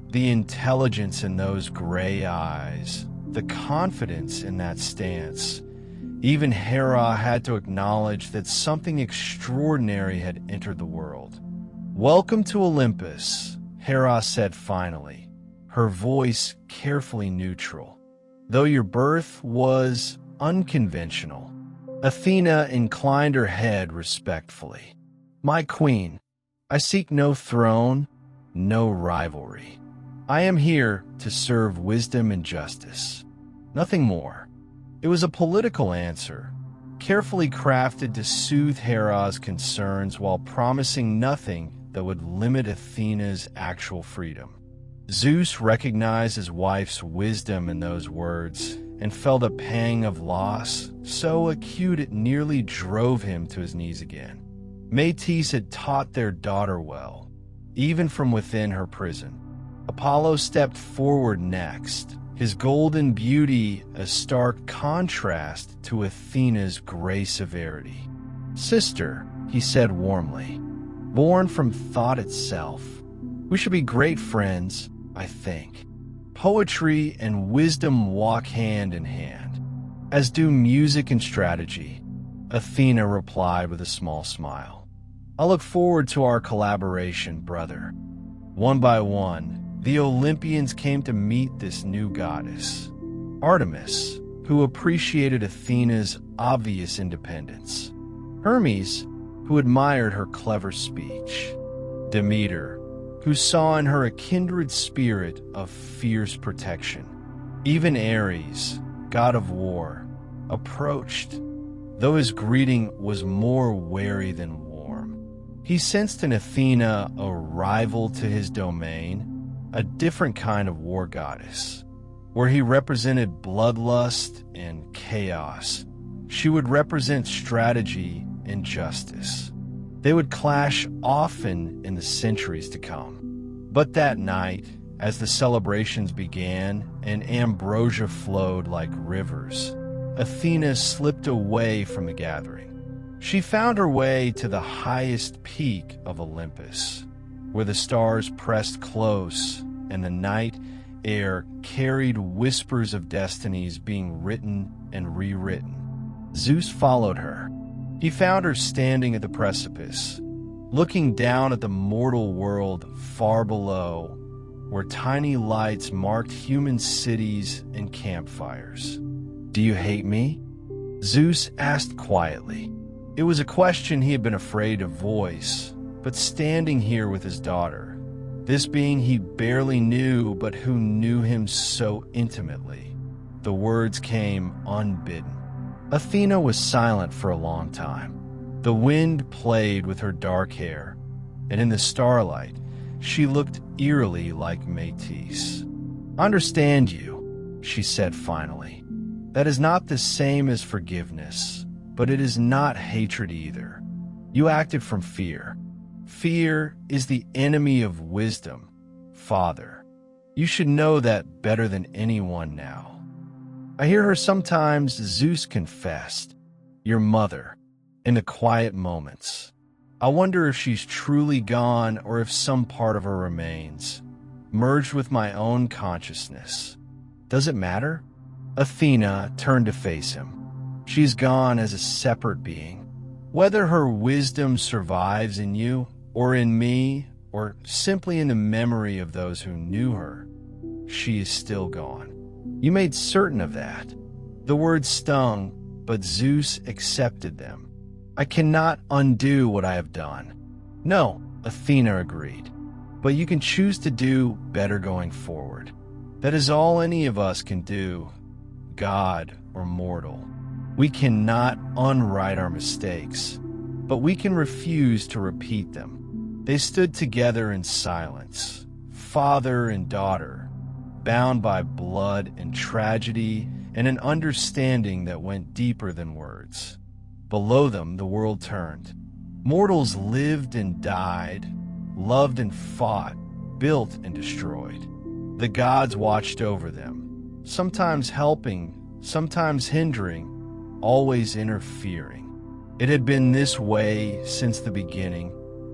the intelligence in those gray eyes, the confidence in that stance, even Hera had to acknowledge that something extraordinary had entered the world. "Welcome to Olympus," Hera said finally, her voice carefully neutral. Though your birth was unconventional, Athena inclined her head respectfully. My queen, I seek no throne, no rivalry. I am here to serve wisdom and justice. Nothing more. It was a political answer, carefully crafted to soothe Hera's concerns while promising nothing that would limit Athena's actual freedom. Zeus recognized his wife's wisdom in those words and felt a pang of loss so acute it nearly drove him to his knees again. Metis had taught their daughter well, even from within her prison. Apollo stepped forward next, his golden beauty a stark contrast to Athena's gray severity. Sister, he said warmly, born from thought itself, we should be great friends, I think. Poetry and wisdom walk hand in hand, as do music and strategy, Athena replied with a small smile. I look forward to our collaboration, brother. One by one, the Olympians came to meet this new goddess, Artemis, who appreciated Athena's obvious independence, Hermes, who admired her clever speech, Demeter, who saw in her a kindred spirit of fierce protection. Even Ares, god of war, approached, though his greeting was more wary than warm. He sensed in Athena a rival to his domain, a different kind of war goddess. Where he represented bloodlust and chaos, she would represent strategy and justice. They would clash often in the centuries to come. But that night, as the celebrations began and ambrosia flowed like rivers, Athena slipped away from the gathering. She found her way to the highest peak of Olympus, where the stars pressed close and the night air carried whispers of destinies being written and rewritten. Zeus followed her. He found her standing at the precipice, looking down at the mortal world far below, where tiny lights marked human cities and campfires. Do you hate me? Zeus asked quietly. It was a question he had been afraid to voice, but standing here with his daughter, this being he barely knew but who knew him so intimately, the words came unbidden. Athena was silent for a long time. The wind played with her dark hair, and in the starlight, she looked eerily like Metis. I understand you, she said finally. That is not the same as forgiveness, but it is not hatred either. You acted from fear. Fear is the enemy of wisdom, Father. You should know that better than anyone now. I hear her sometimes, Zeus confessed, your mother, in the quiet moments. I wonder if she's truly gone or if some part of her remains, merged with my own consciousness. Does it matter? Athena turned to face him. She's gone as a separate being. Whether her wisdom survives in you, or in me, or simply in the memory of those who knew her, she is still gone. You made certain of that. The words stung, but Zeus accepted them. I cannot undo what I have done. No, Athena agreed. But you can choose to do better going forward. That is all any of us can do, God or mortal. We cannot unwrite our mistakes, but we can refuse to repeat them. They stood together in silence, father and daughter, bound by blood and tragedy and an understanding that went deeper than words. Below them, the world turned. Mortals lived and died, loved and fought, built and destroyed. The gods watched over them, sometimes helping, sometimes hindering, always interfering. It had been this way since the beginning,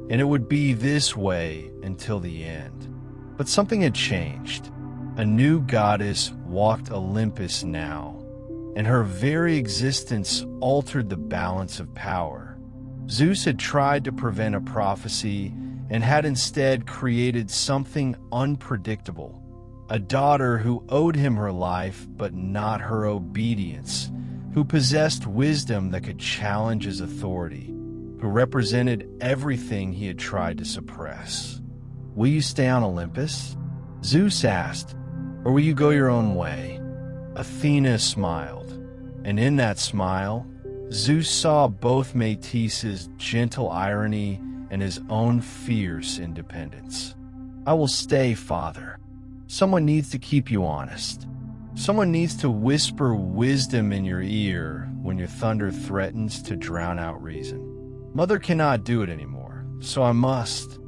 and it would be this way until the end. But something had changed. A new goddess walked Olympus now, and her very existence altered the balance of power. Zeus had tried to prevent a prophecy and had instead created something unpredictable, a daughter who owed him her life but not her obedience, who possessed wisdom that could challenge his authority, who represented everything he had tried to suppress. "Will you stay on Olympus?" Zeus asked, "or will you go your own way?" Athena smiled, and in that smile, Zeus saw both Metis' gentle irony and his own fierce independence. "I will stay, Father. Someone needs to keep you honest. Someone needs to whisper wisdom in your ear when your thunder threatens to drown out reason. Mother cannot do it anymore, so I must.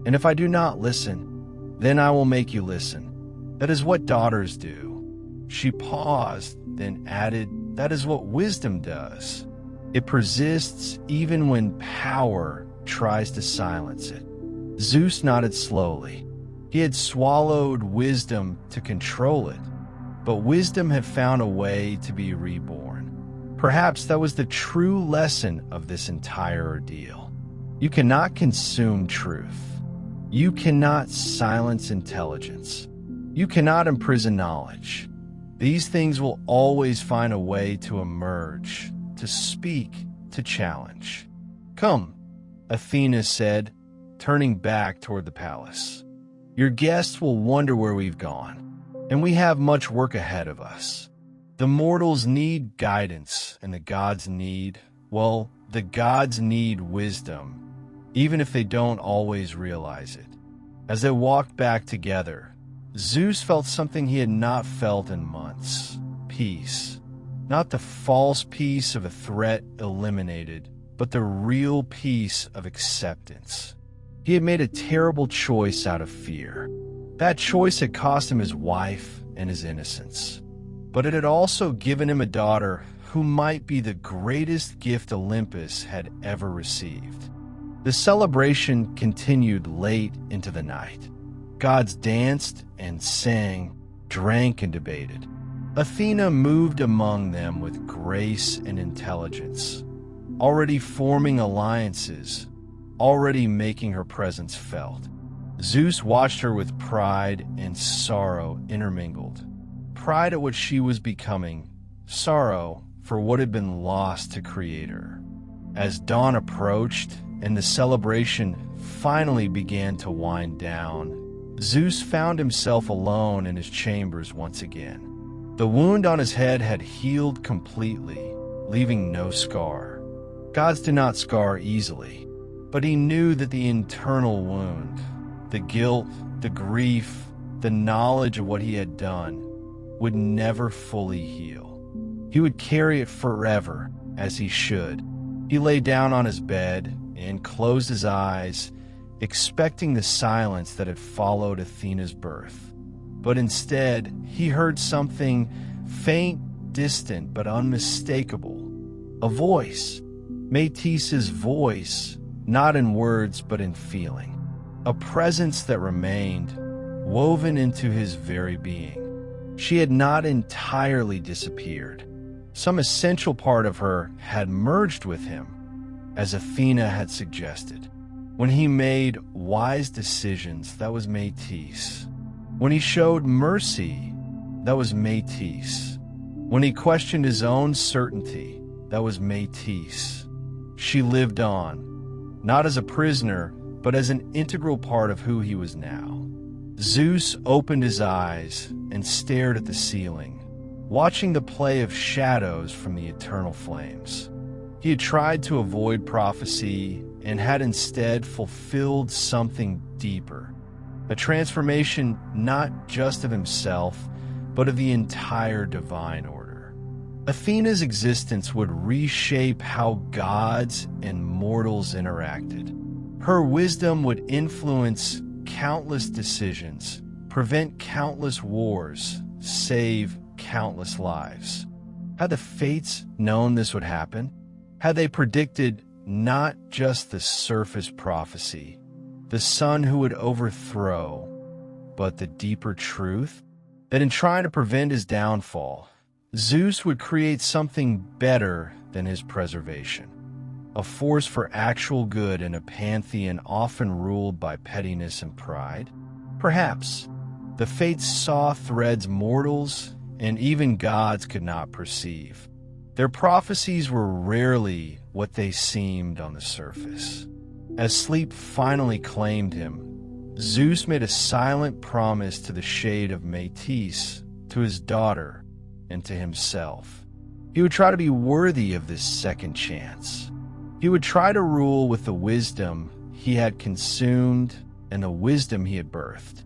And if I do not listen, then I will make you listen. That is what daughters do." She paused, then added, "That is what wisdom does. It persists even when power tries to silence it." Zeus nodded slowly. He had swallowed wisdom to control it, but wisdom had found a way to be reborn. Perhaps that was the true lesson of this entire ordeal. You cannot consume truth. You cannot silence intelligence. You cannot imprison knowledge. These things will always find a way to emerge, to speak, to challenge. "Come," Athena said, turning back toward the palace. "Your guests will wonder where we've gone, and we have much work ahead of us. The mortals need guidance, and the gods need wisdom, even if they don't always realize it." As they walked back together, Zeus felt something he had not felt in months: peace. Not the false peace of a threat eliminated, but the real peace of acceptance. He had made a terrible choice out of fear. That choice had cost him his wife and his innocence. But it had also given him a daughter who might be the greatest gift Olympus had ever received. The celebration continued late into the night. Gods danced and sang, drank and debated. Athena moved among them with grace and intelligence, already forming alliances, already making her presence felt. Zeus watched her with pride and sorrow intermingled. Pride at what she was becoming, sorrow for what had been lost to create her. As dawn approached and the celebration finally began to wind down, Zeus found himself alone in his chambers once again. The wound on his head had healed completely, leaving no scar. Gods do not scar easily, but he knew that the internal wound, the guilt, the grief, the knowledge of what he had done, would never fully heal. He would carry it forever, as he should. He lay down on his bed and closed his eyes, expecting the silence that had followed Athena's birth. But instead, he heard something faint, distant, but unmistakable. A voice. Metis' voice, not in words but in feeling. A presence that remained, woven into his very being. She had not entirely disappeared. Some essential part of her had merged with him, as Athena had suggested. When he made wise decisions, that was Metis. When he showed mercy, that was Metis. When he questioned his own certainty, that was Metis. She lived on, not as a prisoner, but as an integral part of who he was now. Zeus opened his eyes and stared at the ceiling, watching the play of shadows from the eternal flames. He had tried to avoid prophecy and had instead fulfilled something deeper, a transformation not just of himself, but of the entire divine order. Athena's existence would reshape how gods and mortals interacted. Her wisdom would influence countless decisions, prevent countless wars, save countless lives. Had the fates known this would happen? Had they predicted not just the surface prophecy, the son who would overthrow, but the deeper truth? That in trying to prevent his downfall, Zeus would create something better than his preservation. A force for actual good in a pantheon often ruled by pettiness and pride? Perhaps. The fates saw threads mortals and even gods could not perceive. Their prophecies were rarely what they seemed on the surface. As sleep finally claimed him, Zeus made a silent promise to the shade of Metis, to his daughter, and to himself. He would try to be worthy of this second chance. He would try to rule with the wisdom he had consumed and the wisdom he had birthed.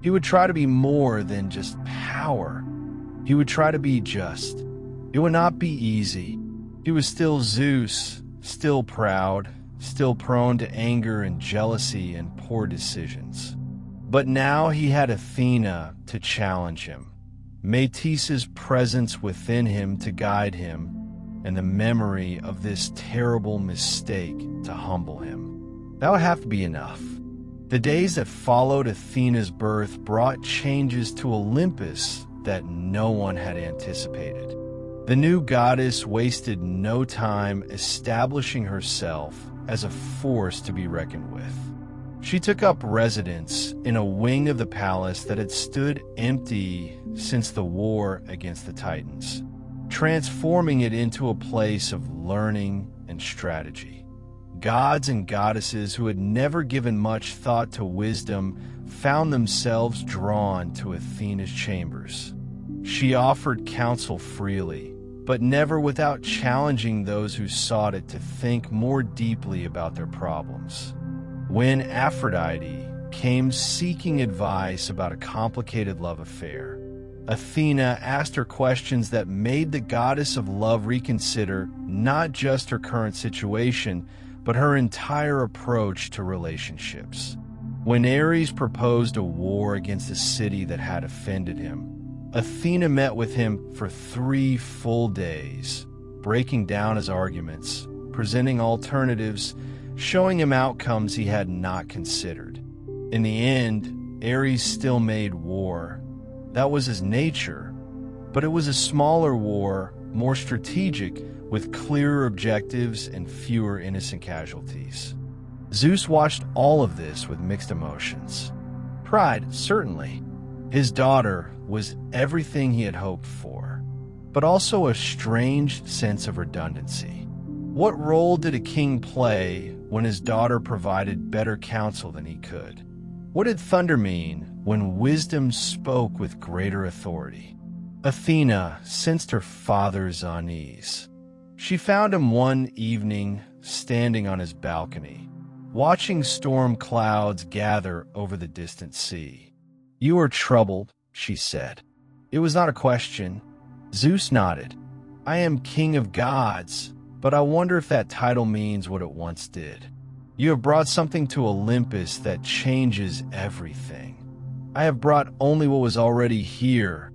He would try to be more than just power. He would try to be just. It would not be easy. He was still Zeus, still proud, still prone to anger and jealousy and poor decisions. But now he had Athena to challenge him, Metis's presence within him to guide him, and the memory of this terrible mistake to humble him. That would have to be enough. The days that followed Athena's birth brought changes to Olympus that no one had anticipated. The new goddess wasted no time establishing herself as a force to be reckoned with. She took up residence in a wing of the palace that had stood empty since the war against the Titans, transforming it into a place of learning and strategy. Gods and goddesses who had never given much thought to wisdom found themselves drawn to Athena's chambers. She offered counsel freely, but never without challenging those who sought it to think more deeply about their problems. When Aphrodite came seeking advice about a complicated love affair, Athena asked her questions that made the goddess of love reconsider not just her current situation, but her entire approach to relationships. When Ares proposed a war against a city that had offended him, Athena met with him for 3 full days, breaking down his arguments, presenting alternatives, showing him outcomes he had not considered. In the end, Ares still made war. That was his nature, but it was a smaller war, more strategic, with clearer objectives and fewer innocent casualties. Zeus watched all of this with mixed emotions. Pride, certainly. His daughter was everything he had hoped for, but also a strange sense of redundancy. What role did a king play when his daughter provided better counsel than he could? What did thunder mean when wisdom spoke with greater authority? Athena sensed her father's unease. She found him one evening standing on his balcony, watching storm clouds gather over the distant sea. "You are troubled," she said. It was not a question. Zeus nodded. "I am king of gods, but I wonder if that title means what it once did. You have brought something to Olympus that changes everything." "I have brought only what was already here,"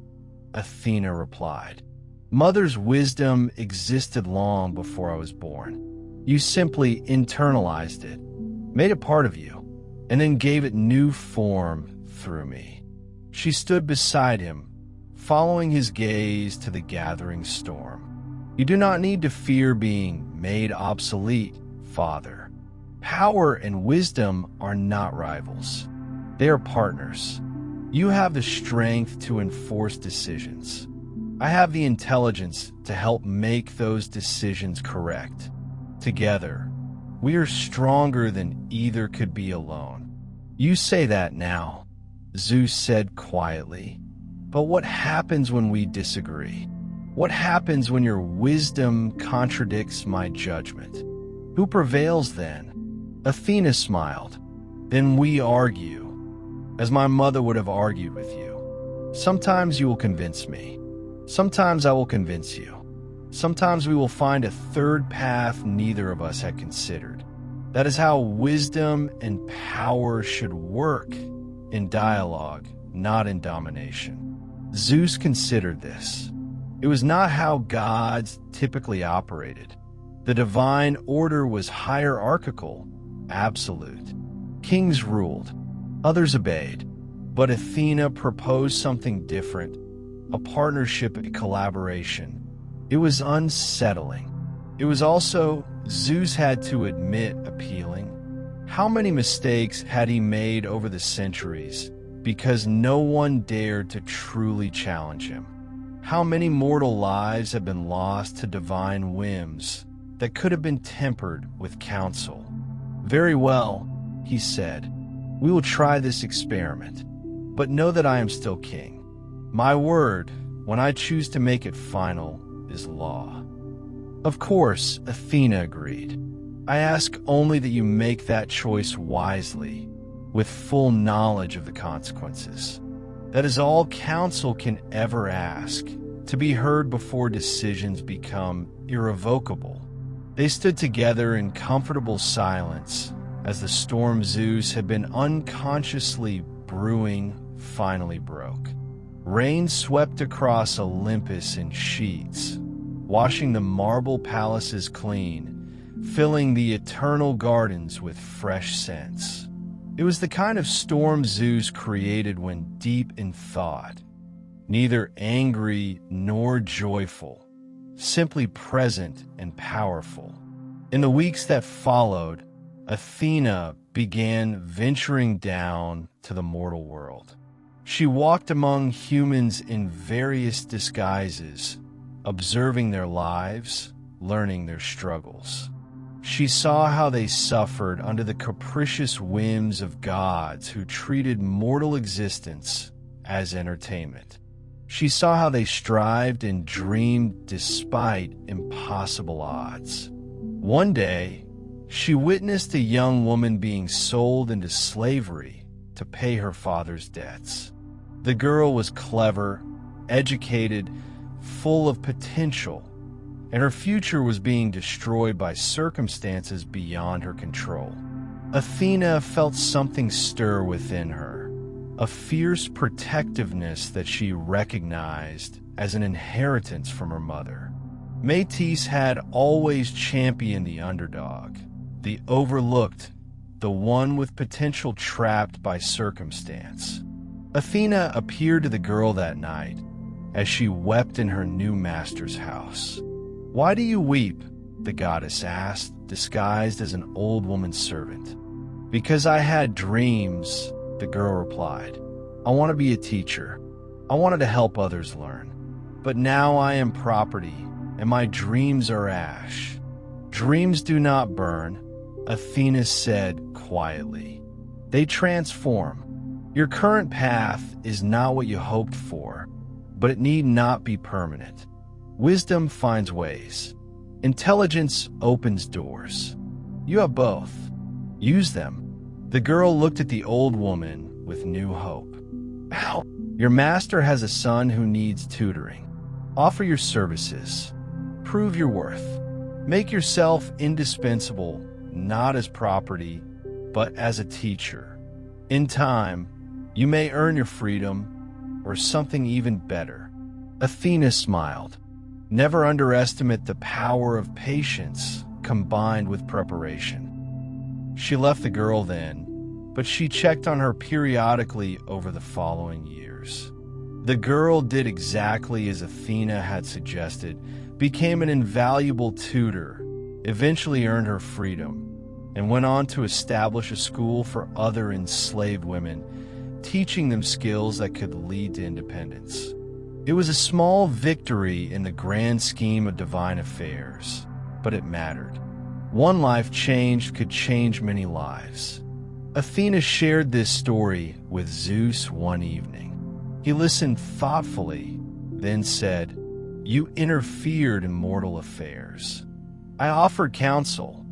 Athena replied. "Mother's wisdom existed long before I was born. You simply internalized it, made it part of you, and then gave it new form through me." She stood beside him, following his gaze to the gathering storm. "You do not need to fear being made obsolete, Father. Power and wisdom are not rivals. They are partners. You have the strength to enforce decisions. I have the intelligence to help make those decisions correct. Together, we are stronger than either could be alone." "You say that now," Zeus said quietly. "But what happens when we disagree? What happens when your wisdom contradicts my judgment? Who prevails then?" Athena smiled. "Then we argue, as my mother would have argued with you. Sometimes you will convince me. Sometimes I will convince you. Sometimes we will find a third path neither of us had considered. That is how wisdom and power should work, in dialogue, not in domination." Zeus considered this. It was not how gods typically operated. The divine order was hierarchical, absolute. Kings ruled, others obeyed. But Athena proposed something different, a partnership, a collaboration. It was unsettling. It was also, Zeus had to admit, appealing. How many mistakes had he made over the centuries, because no one dared to truly challenge him. How many mortal lives have been lost to divine whims that could have been tempered with counsel? Very well, he said. We will try this experiment, but know that I am still king. My word, when I choose to make it final, is law. Of course, Athena agreed. I ask only that you make that choice wisely, with full knowledge of the consequences. That is all counsel can ever ask, to be heard before decisions become irrevocable. They stood together in comfortable silence as the storm Zeus had been unconsciously brewing finally broke. Rain swept across Olympus in sheets, washing the marble palaces clean, filling the eternal gardens with fresh scents. It was the kind of storm Zeus created when deep in thought, neither angry nor joyful, simply present and powerful. In the weeks that followed, Athena began venturing down to the mortal world. She walked among humans in various disguises, observing their lives, learning their struggles. She saw how they suffered under the capricious whims of gods who treated mortal existence as entertainment. She saw how they strived and dreamed despite impossible odds. One day, she witnessed a young woman being sold into slavery to pay her father's debts. The girl was clever, educated, full of potential, and her future was being destroyed by circumstances beyond her control. Athena felt something stir within her, a fierce protectiveness that she recognized as an inheritance from her mother. Metis had always championed the underdog, the overlooked, the one with potential trapped by circumstance. Athena appeared to the girl that night as she wept in her new master's house. "Why do you weep?" the goddess asked, disguised as an old woman's servant. "Because I had dreams," the girl replied. "I want to be a teacher. I wanted to help others learn. But now I am property, and my dreams are ash." "Dreams do not burn," Athena said quietly. "They transform. Your current path is not what you hoped for, but it need not be permanent. Wisdom finds ways. Intelligence opens doors. You have both. Use them." The girl looked at the old woman with new hope. "Ow! Your master has a son who needs tutoring. Offer your services. Prove your worth. Make yourself indispensable, not as property, but as a teacher. In time, you may earn your freedom, or something even better." Athena smiled. Never underestimate the power of patience combined with preparation. She left the girl then, but she checked on her periodically over the following years. The girl did exactly as Athena had suggested, became an invaluable tutor, eventually earned her freedom, and went on to establish a school for other enslaved women, teaching them skills that could lead to independence. It was a small victory in the grand scheme of divine affairs, but it mattered. One life changed could change many lives. Athena shared this story with Zeus one evening. He listened thoughtfully, then said, "You interfered in mortal affairs. I offered counsel.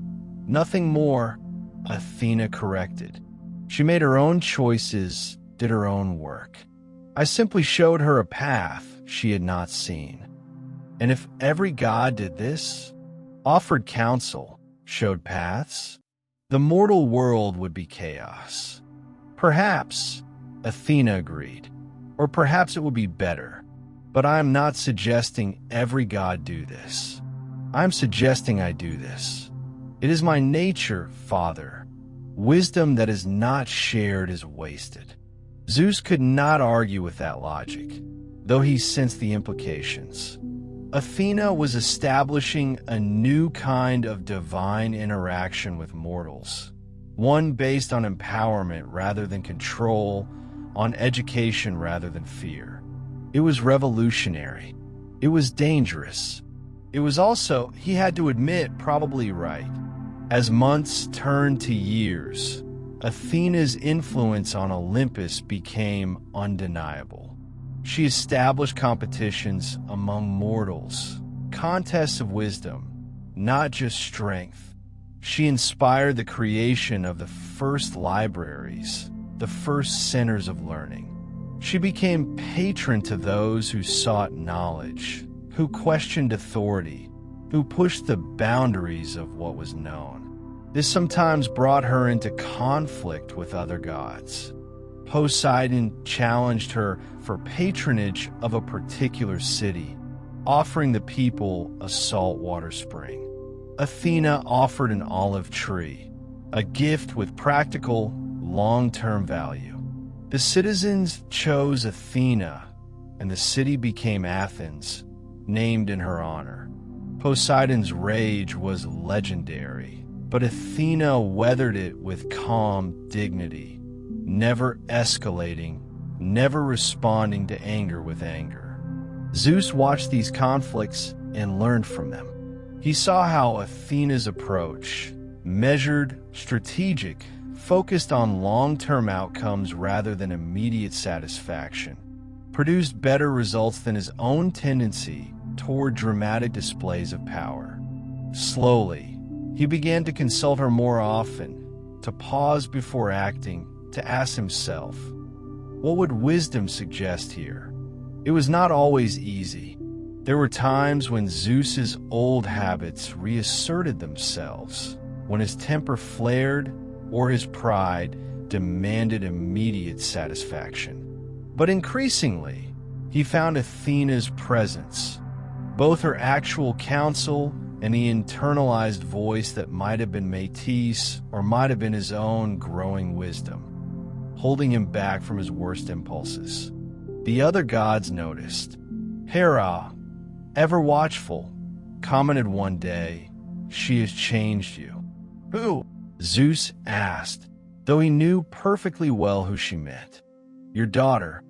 Nothing more," Athena corrected. She made her own choices, did her own work. I simply showed her a path she had not seen. And if every god did this, offered counsel, showed paths, the mortal world would be chaos. Perhaps, Athena agreed, or perhaps it would be better. But I am not suggesting every god do this. I'm suggesting I do this. It is my nature, Father. Wisdom that is not shared is wasted. Zeus could not argue with that logic, though he sensed the implications. Athena was establishing a new kind of divine interaction with mortals, one based on empowerment rather than control, on education rather than fear. It was revolutionary. It was dangerous. It was also, he had to admit, probably right. As months turned to years, Athena's influence on Olympus became undeniable. She established competitions among mortals, contests of wisdom, not just strength. She inspired the creation of the first libraries, the first centers of learning. She became patron to those who sought knowledge, who questioned authority, who pushed the boundaries of what was known. This sometimes brought her into conflict with other gods. Poseidon challenged her for patronage of a particular city, offering the people a saltwater spring. Athena offered an olive tree, a gift with practical, long-term value. The citizens chose Athena, and the city became Athens, named in her honor. Poseidon's rage was legendary, but Athena weathered it with calm dignity, never escalating, never responding to anger with anger. Zeus watched these conflicts and learned from them. He saw how Athena's approach, measured, strategic, focused on long-term outcomes rather than immediate satisfaction, produced better results than his own tendency toward dramatic displays of power. Slowly, he began to consult her more often, to pause before acting, to ask himself, what would wisdom suggest here? It was not always easy. There were times when Zeus's old habits reasserted themselves, when his temper flared or his pride demanded immediate satisfaction. But increasingly, he found Athena's presence, both her actual counsel and the internalized voice that might have been Metis or might have been his own growing wisdom, holding him back from his worst impulses. The other gods noticed. Hera, ever watchful, commented one day, "She has changed you." "Who?" Zeus asked, though he knew perfectly well who she meant. "Your daughter,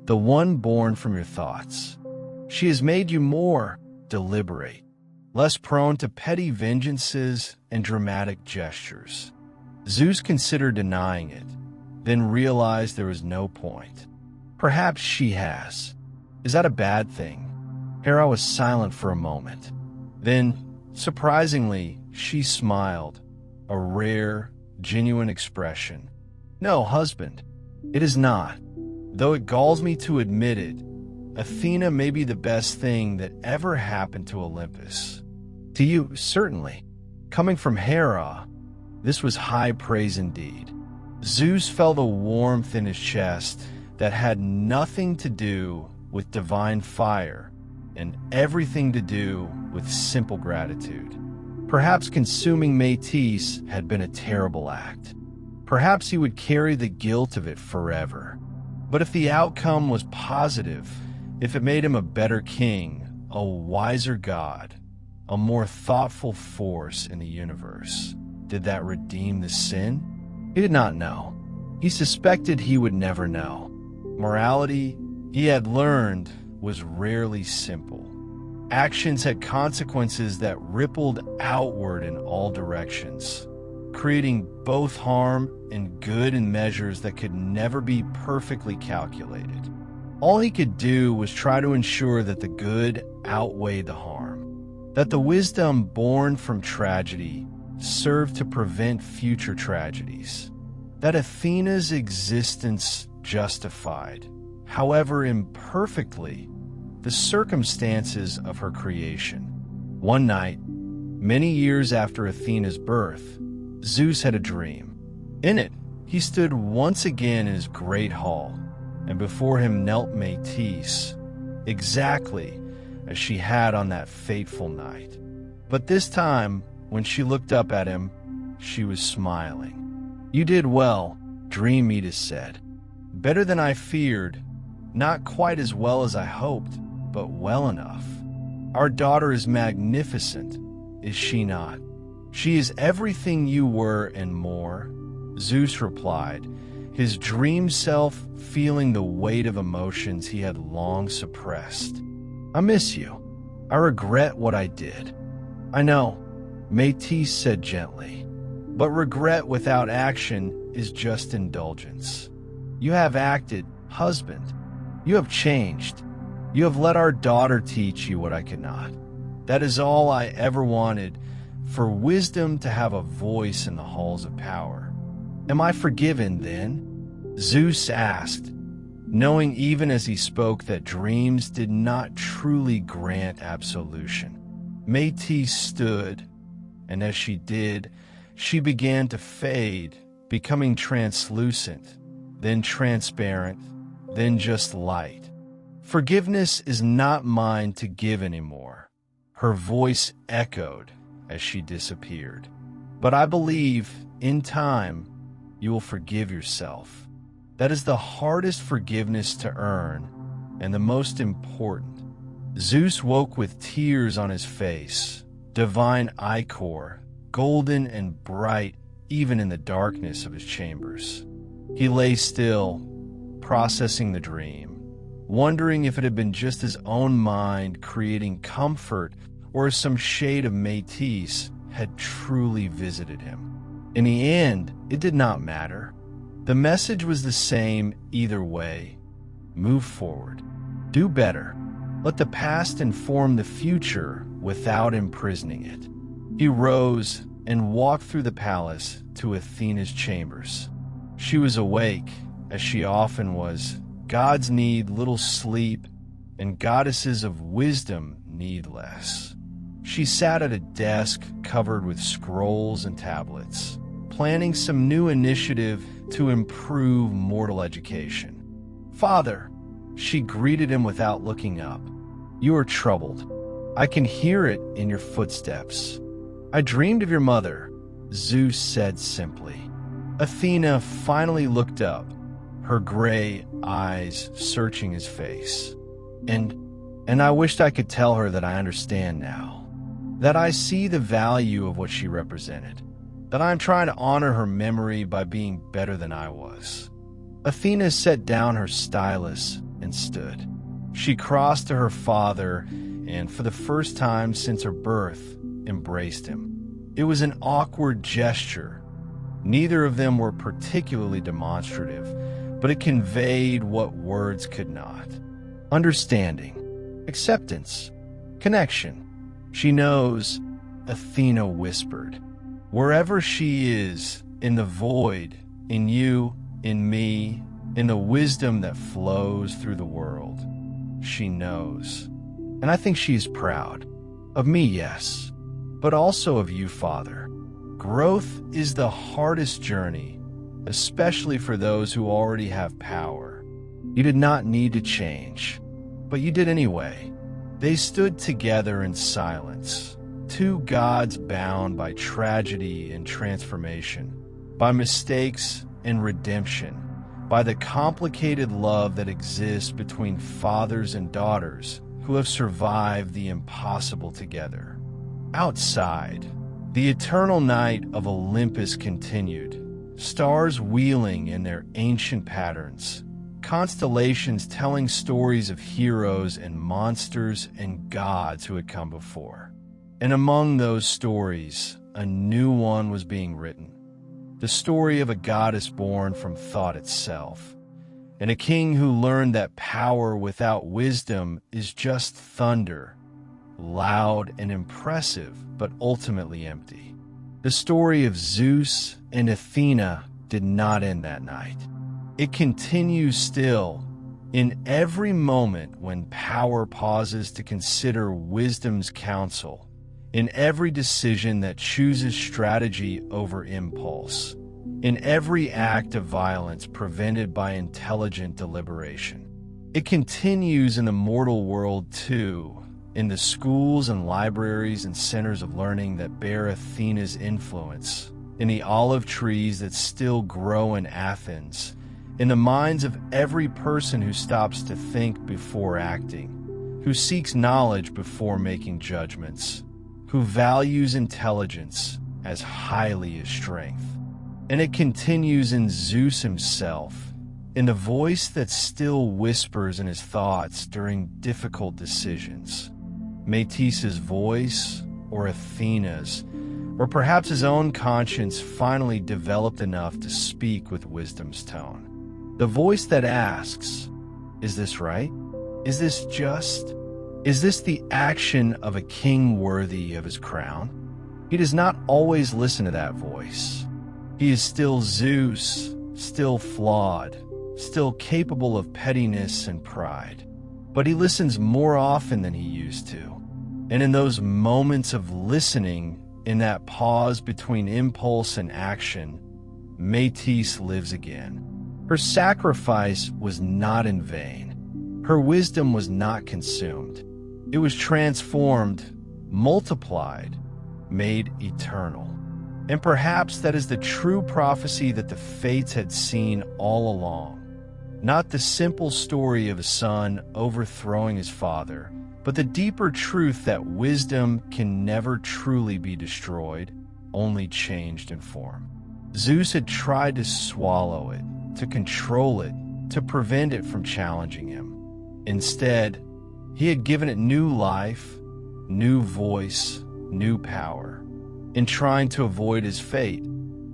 the one born from your thoughts. She has made you more deliberate, less prone to petty vengeances and dramatic gestures." Zeus considered denying it, then realized there was no point. "Perhaps she has. Is that a bad thing?" Hera was silent for a moment. Then, surprisingly, she smiled, a rare, genuine expression. "No, husband, it is not. Though it galls me to admit it, Athena may be the best thing that ever happened to Olympus. To you, certainly. Coming from Hera, this was high praise indeed." Zeus felt a warmth in his chest that had nothing to do with divine fire and everything to do with simple gratitude. Perhaps consuming Metis had been a terrible act. Perhaps he would carry the guilt of it forever. But if the outcome was positive, if it made him a better king, a wiser god, a more thoughtful force in the universe, did that redeem the sin? He did not know. He suspected he would never know. Morality, he had learned, was rarely simple. Actions had consequences that rippled outward in all directions, creating both harm and good in measures that could never be perfectly calculated. All he could do was try to ensure that the good outweighed the harm, that the wisdom born from tragedy served to prevent future tragedies, that Athena's existence justified, however imperfectly, the circumstances of her creation. One night, many years after Athena's birth, Zeus had a dream. In it, he stood once again in his great hall, and before him knelt Metis, exactly as she had on that fateful night. But this time, when she looked up at him, she was smiling. "You did well," Metis said. "Better than I feared, not quite as well as I hoped, but well enough. Our daughter is magnificent, is she not? She is everything you were and more," Zeus replied, his dream self feeling the weight of emotions he had long suppressed. "I miss you. I regret what I did." "I know," Metis said gently, "but regret without action is just indulgence. You have acted, husband. You have changed. You have let our daughter teach you what I could not. That is all I ever wanted, for wisdom to have a voice in the halls of power. Am I forgiven then?" Zeus asked, knowing even as he spoke that dreams did not truly grant absolution. Metis stood, and as she did, she began to fade, becoming translucent, then transparent, then just light. "Forgiveness is not mine to give anymore," her voice echoed as she disappeared. "But I believe, in time, you will forgive yourself. That is the hardest forgiveness to earn, and the most important." Zeus woke with tears on his face, divine ichor, golden and bright even in the darkness of his chambers. He lay still, processing the dream, wondering if it had been just his own mind creating comfort or if some shade of Metis had truly visited him. In the end, it did not matter. The message was the same either way. Move forward. Do better. Let the past inform the future without imprisoning it. He rose and walked through the palace to Athena's chambers. She was awake, as she often was. Gods need little sleep, and goddesses of wisdom need less. She sat at a desk covered with scrolls and tablets, planning some new initiative to improve mortal education. "Father," she greeted him without looking up. "You are troubled. I can hear it in your footsteps." "I dreamed of your mother," Zeus said simply. Athena finally looked up, her gray eyes searching his face. And I wished I could tell her that I understand now, that I see the value of what she represented, that I am trying to honor her memory by being better than I was." Athena set down her stylus and stood. She crossed to her father and, for the first time since her birth, embraced him. It was an awkward gesture. Neither of them were particularly demonstrative, but it conveyed what words could not. Understanding, acceptance, connection. "She knows," Athena whispered. "Wherever she is, in the void, in you, in me, in the wisdom that flows through the world, she knows. And I think she is proud. Of me, yes, but also of you, Father. Growth is the hardest journey, especially for those who already have power. You did not need to change, but you did anyway." They stood together in silence, two gods bound by tragedy and transformation, by mistakes and redemption, by the complicated love that exists between fathers and daughters who have survived the impossible together. Outside, the eternal night of Olympus continued, stars wheeling in their ancient patterns, constellations telling stories of heroes and monsters and gods who had come before. And among those stories, a new one was being written. The story of a goddess born from thought itself, and a king who learned that power without wisdom is just thunder, loud and impressive, but ultimately empty. The story of Zeus and Athena did not end that night. It continues still, in every moment when power pauses to consider wisdom's counsel, in every decision that chooses strategy over impulse, in every act of violence prevented by intelligent deliberation. It continues in the mortal world too, in the schools and libraries and centers of learning that bear Athena's influence, in the olive trees that still grow in Athens, in the minds of every person who stops to think before acting, who seeks knowledge before making judgments, who values intelligence as highly as strength. And it continues in Zeus himself, in the voice that still whispers in his thoughts during difficult decisions. Metis' voice, or Athena's, or perhaps his own conscience finally developed enough to speak with wisdom's tone. The voice that asks, is this right? Is this just? Is this the action of a king worthy of his crown? He does not always listen to that voice. He is still Zeus, still flawed, still capable of pettiness and pride. But he listens more often than he used to. And in those moments of listening, in that pause between impulse and action, Metis lives again. Her sacrifice was not in vain. Her wisdom was not consumed. It was transformed, multiplied, made eternal. And perhaps that is the true prophecy that the fates had seen all along. Not the simple story of a son overthrowing his father, but the deeper truth that wisdom can never truly be destroyed, only changed in form. Zeus had tried to swallow it, to control it, to prevent it from challenging him. Instead, he had given it new life, new voice, new power. In trying to avoid his fate,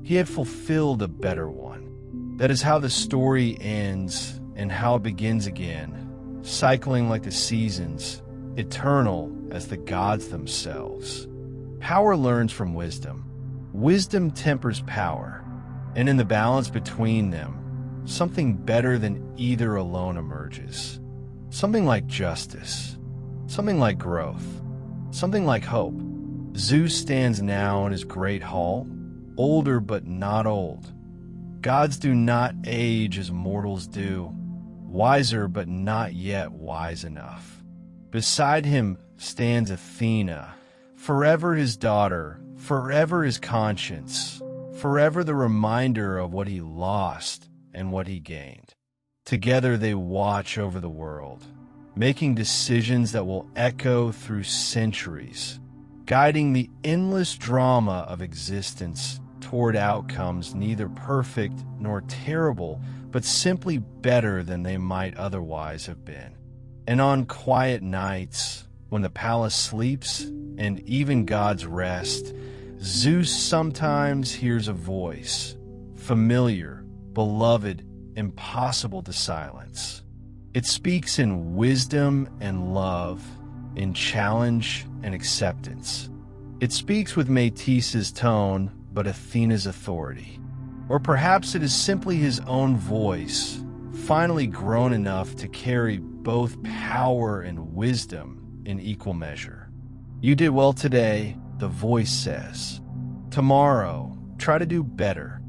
he had fulfilled a better one. That is how the story ends and how it begins again, cycling like the seasons, eternal as the gods themselves. Power learns from wisdom. Wisdom tempers power, and in the balance between them, something better than either alone emerges. Something like justice, something like growth, something like hope. Zeus stands now in his great hall, older but not old. Gods do not age as mortals do, wiser but not yet wise enough. Beside him stands Athena, forever his daughter, forever his conscience, forever the reminder of what he lost and what he gained. Together they watch over the world, making decisions that will echo through centuries, guiding the endless drama of existence toward outcomes neither perfect nor terrible, but simply better than they might otherwise have been. And on quiet nights, when the palace sleeps and even gods rest, Zeus sometimes hears a voice, familiar, beloved, impossible to silence. It speaks in wisdom and love, in challenge and acceptance. It speaks with Metis' tone, but Athena's authority. Or perhaps it is simply his own voice, finally grown enough to carry both power and wisdom in equal measure. You did well today, the voice says. Tomorrow, try to do better.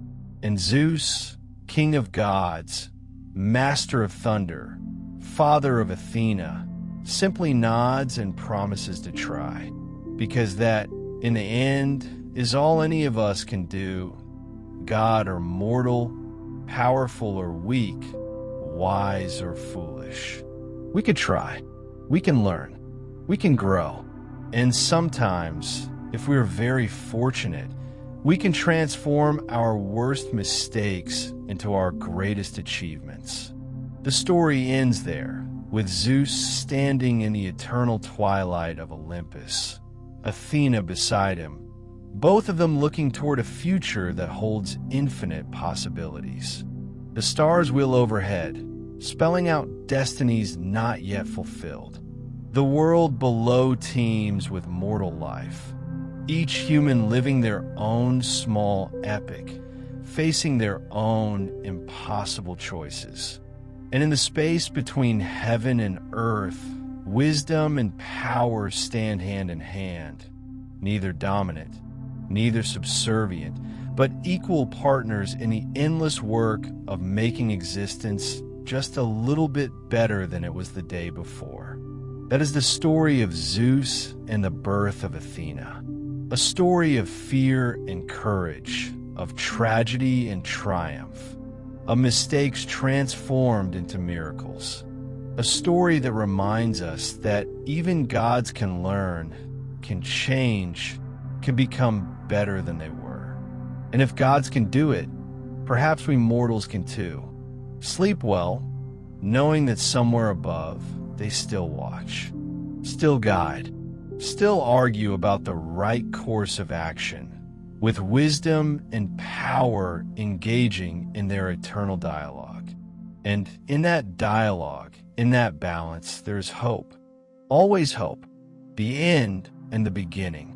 And Zeus, king of gods, master of thunder, father of Athena, simply nods and promises to try, because that, in the end, is all any of us can do, God or mortal, powerful or weak, wise or foolish. We could try, we can learn, we can grow, and sometimes, if we're very fortunate, we can transform our worst mistakes into our greatest achievements. The story ends there, with Zeus standing in the eternal twilight of Olympus, Athena beside him, both of them looking toward a future that holds infinite possibilities. The stars wheel overhead, spelling out destinies not yet fulfilled. The world below teems with mortal life, each human living their own small epic, facing their own impossible choices. And in the space between heaven and earth, wisdom and power stand hand in hand, neither dominant, neither subservient, but equal partners in the endless work of making existence just a little bit better than it was the day before. That is the story of Zeus and the birth of Athena, a story of fear and courage, of tragedy and triumph, of mistakes transformed into miracles, a story that reminds us that even gods can learn, can change, can become better than they were. And if gods can do it, perhaps we mortals can too. Sleep well, knowing that somewhere above, they still watch, still guide, still argue about the right course of action, with wisdom and power engaging in their eternal dialogue. And in that dialogue, in that balance, there's hope. Always hope. The end and the beginning.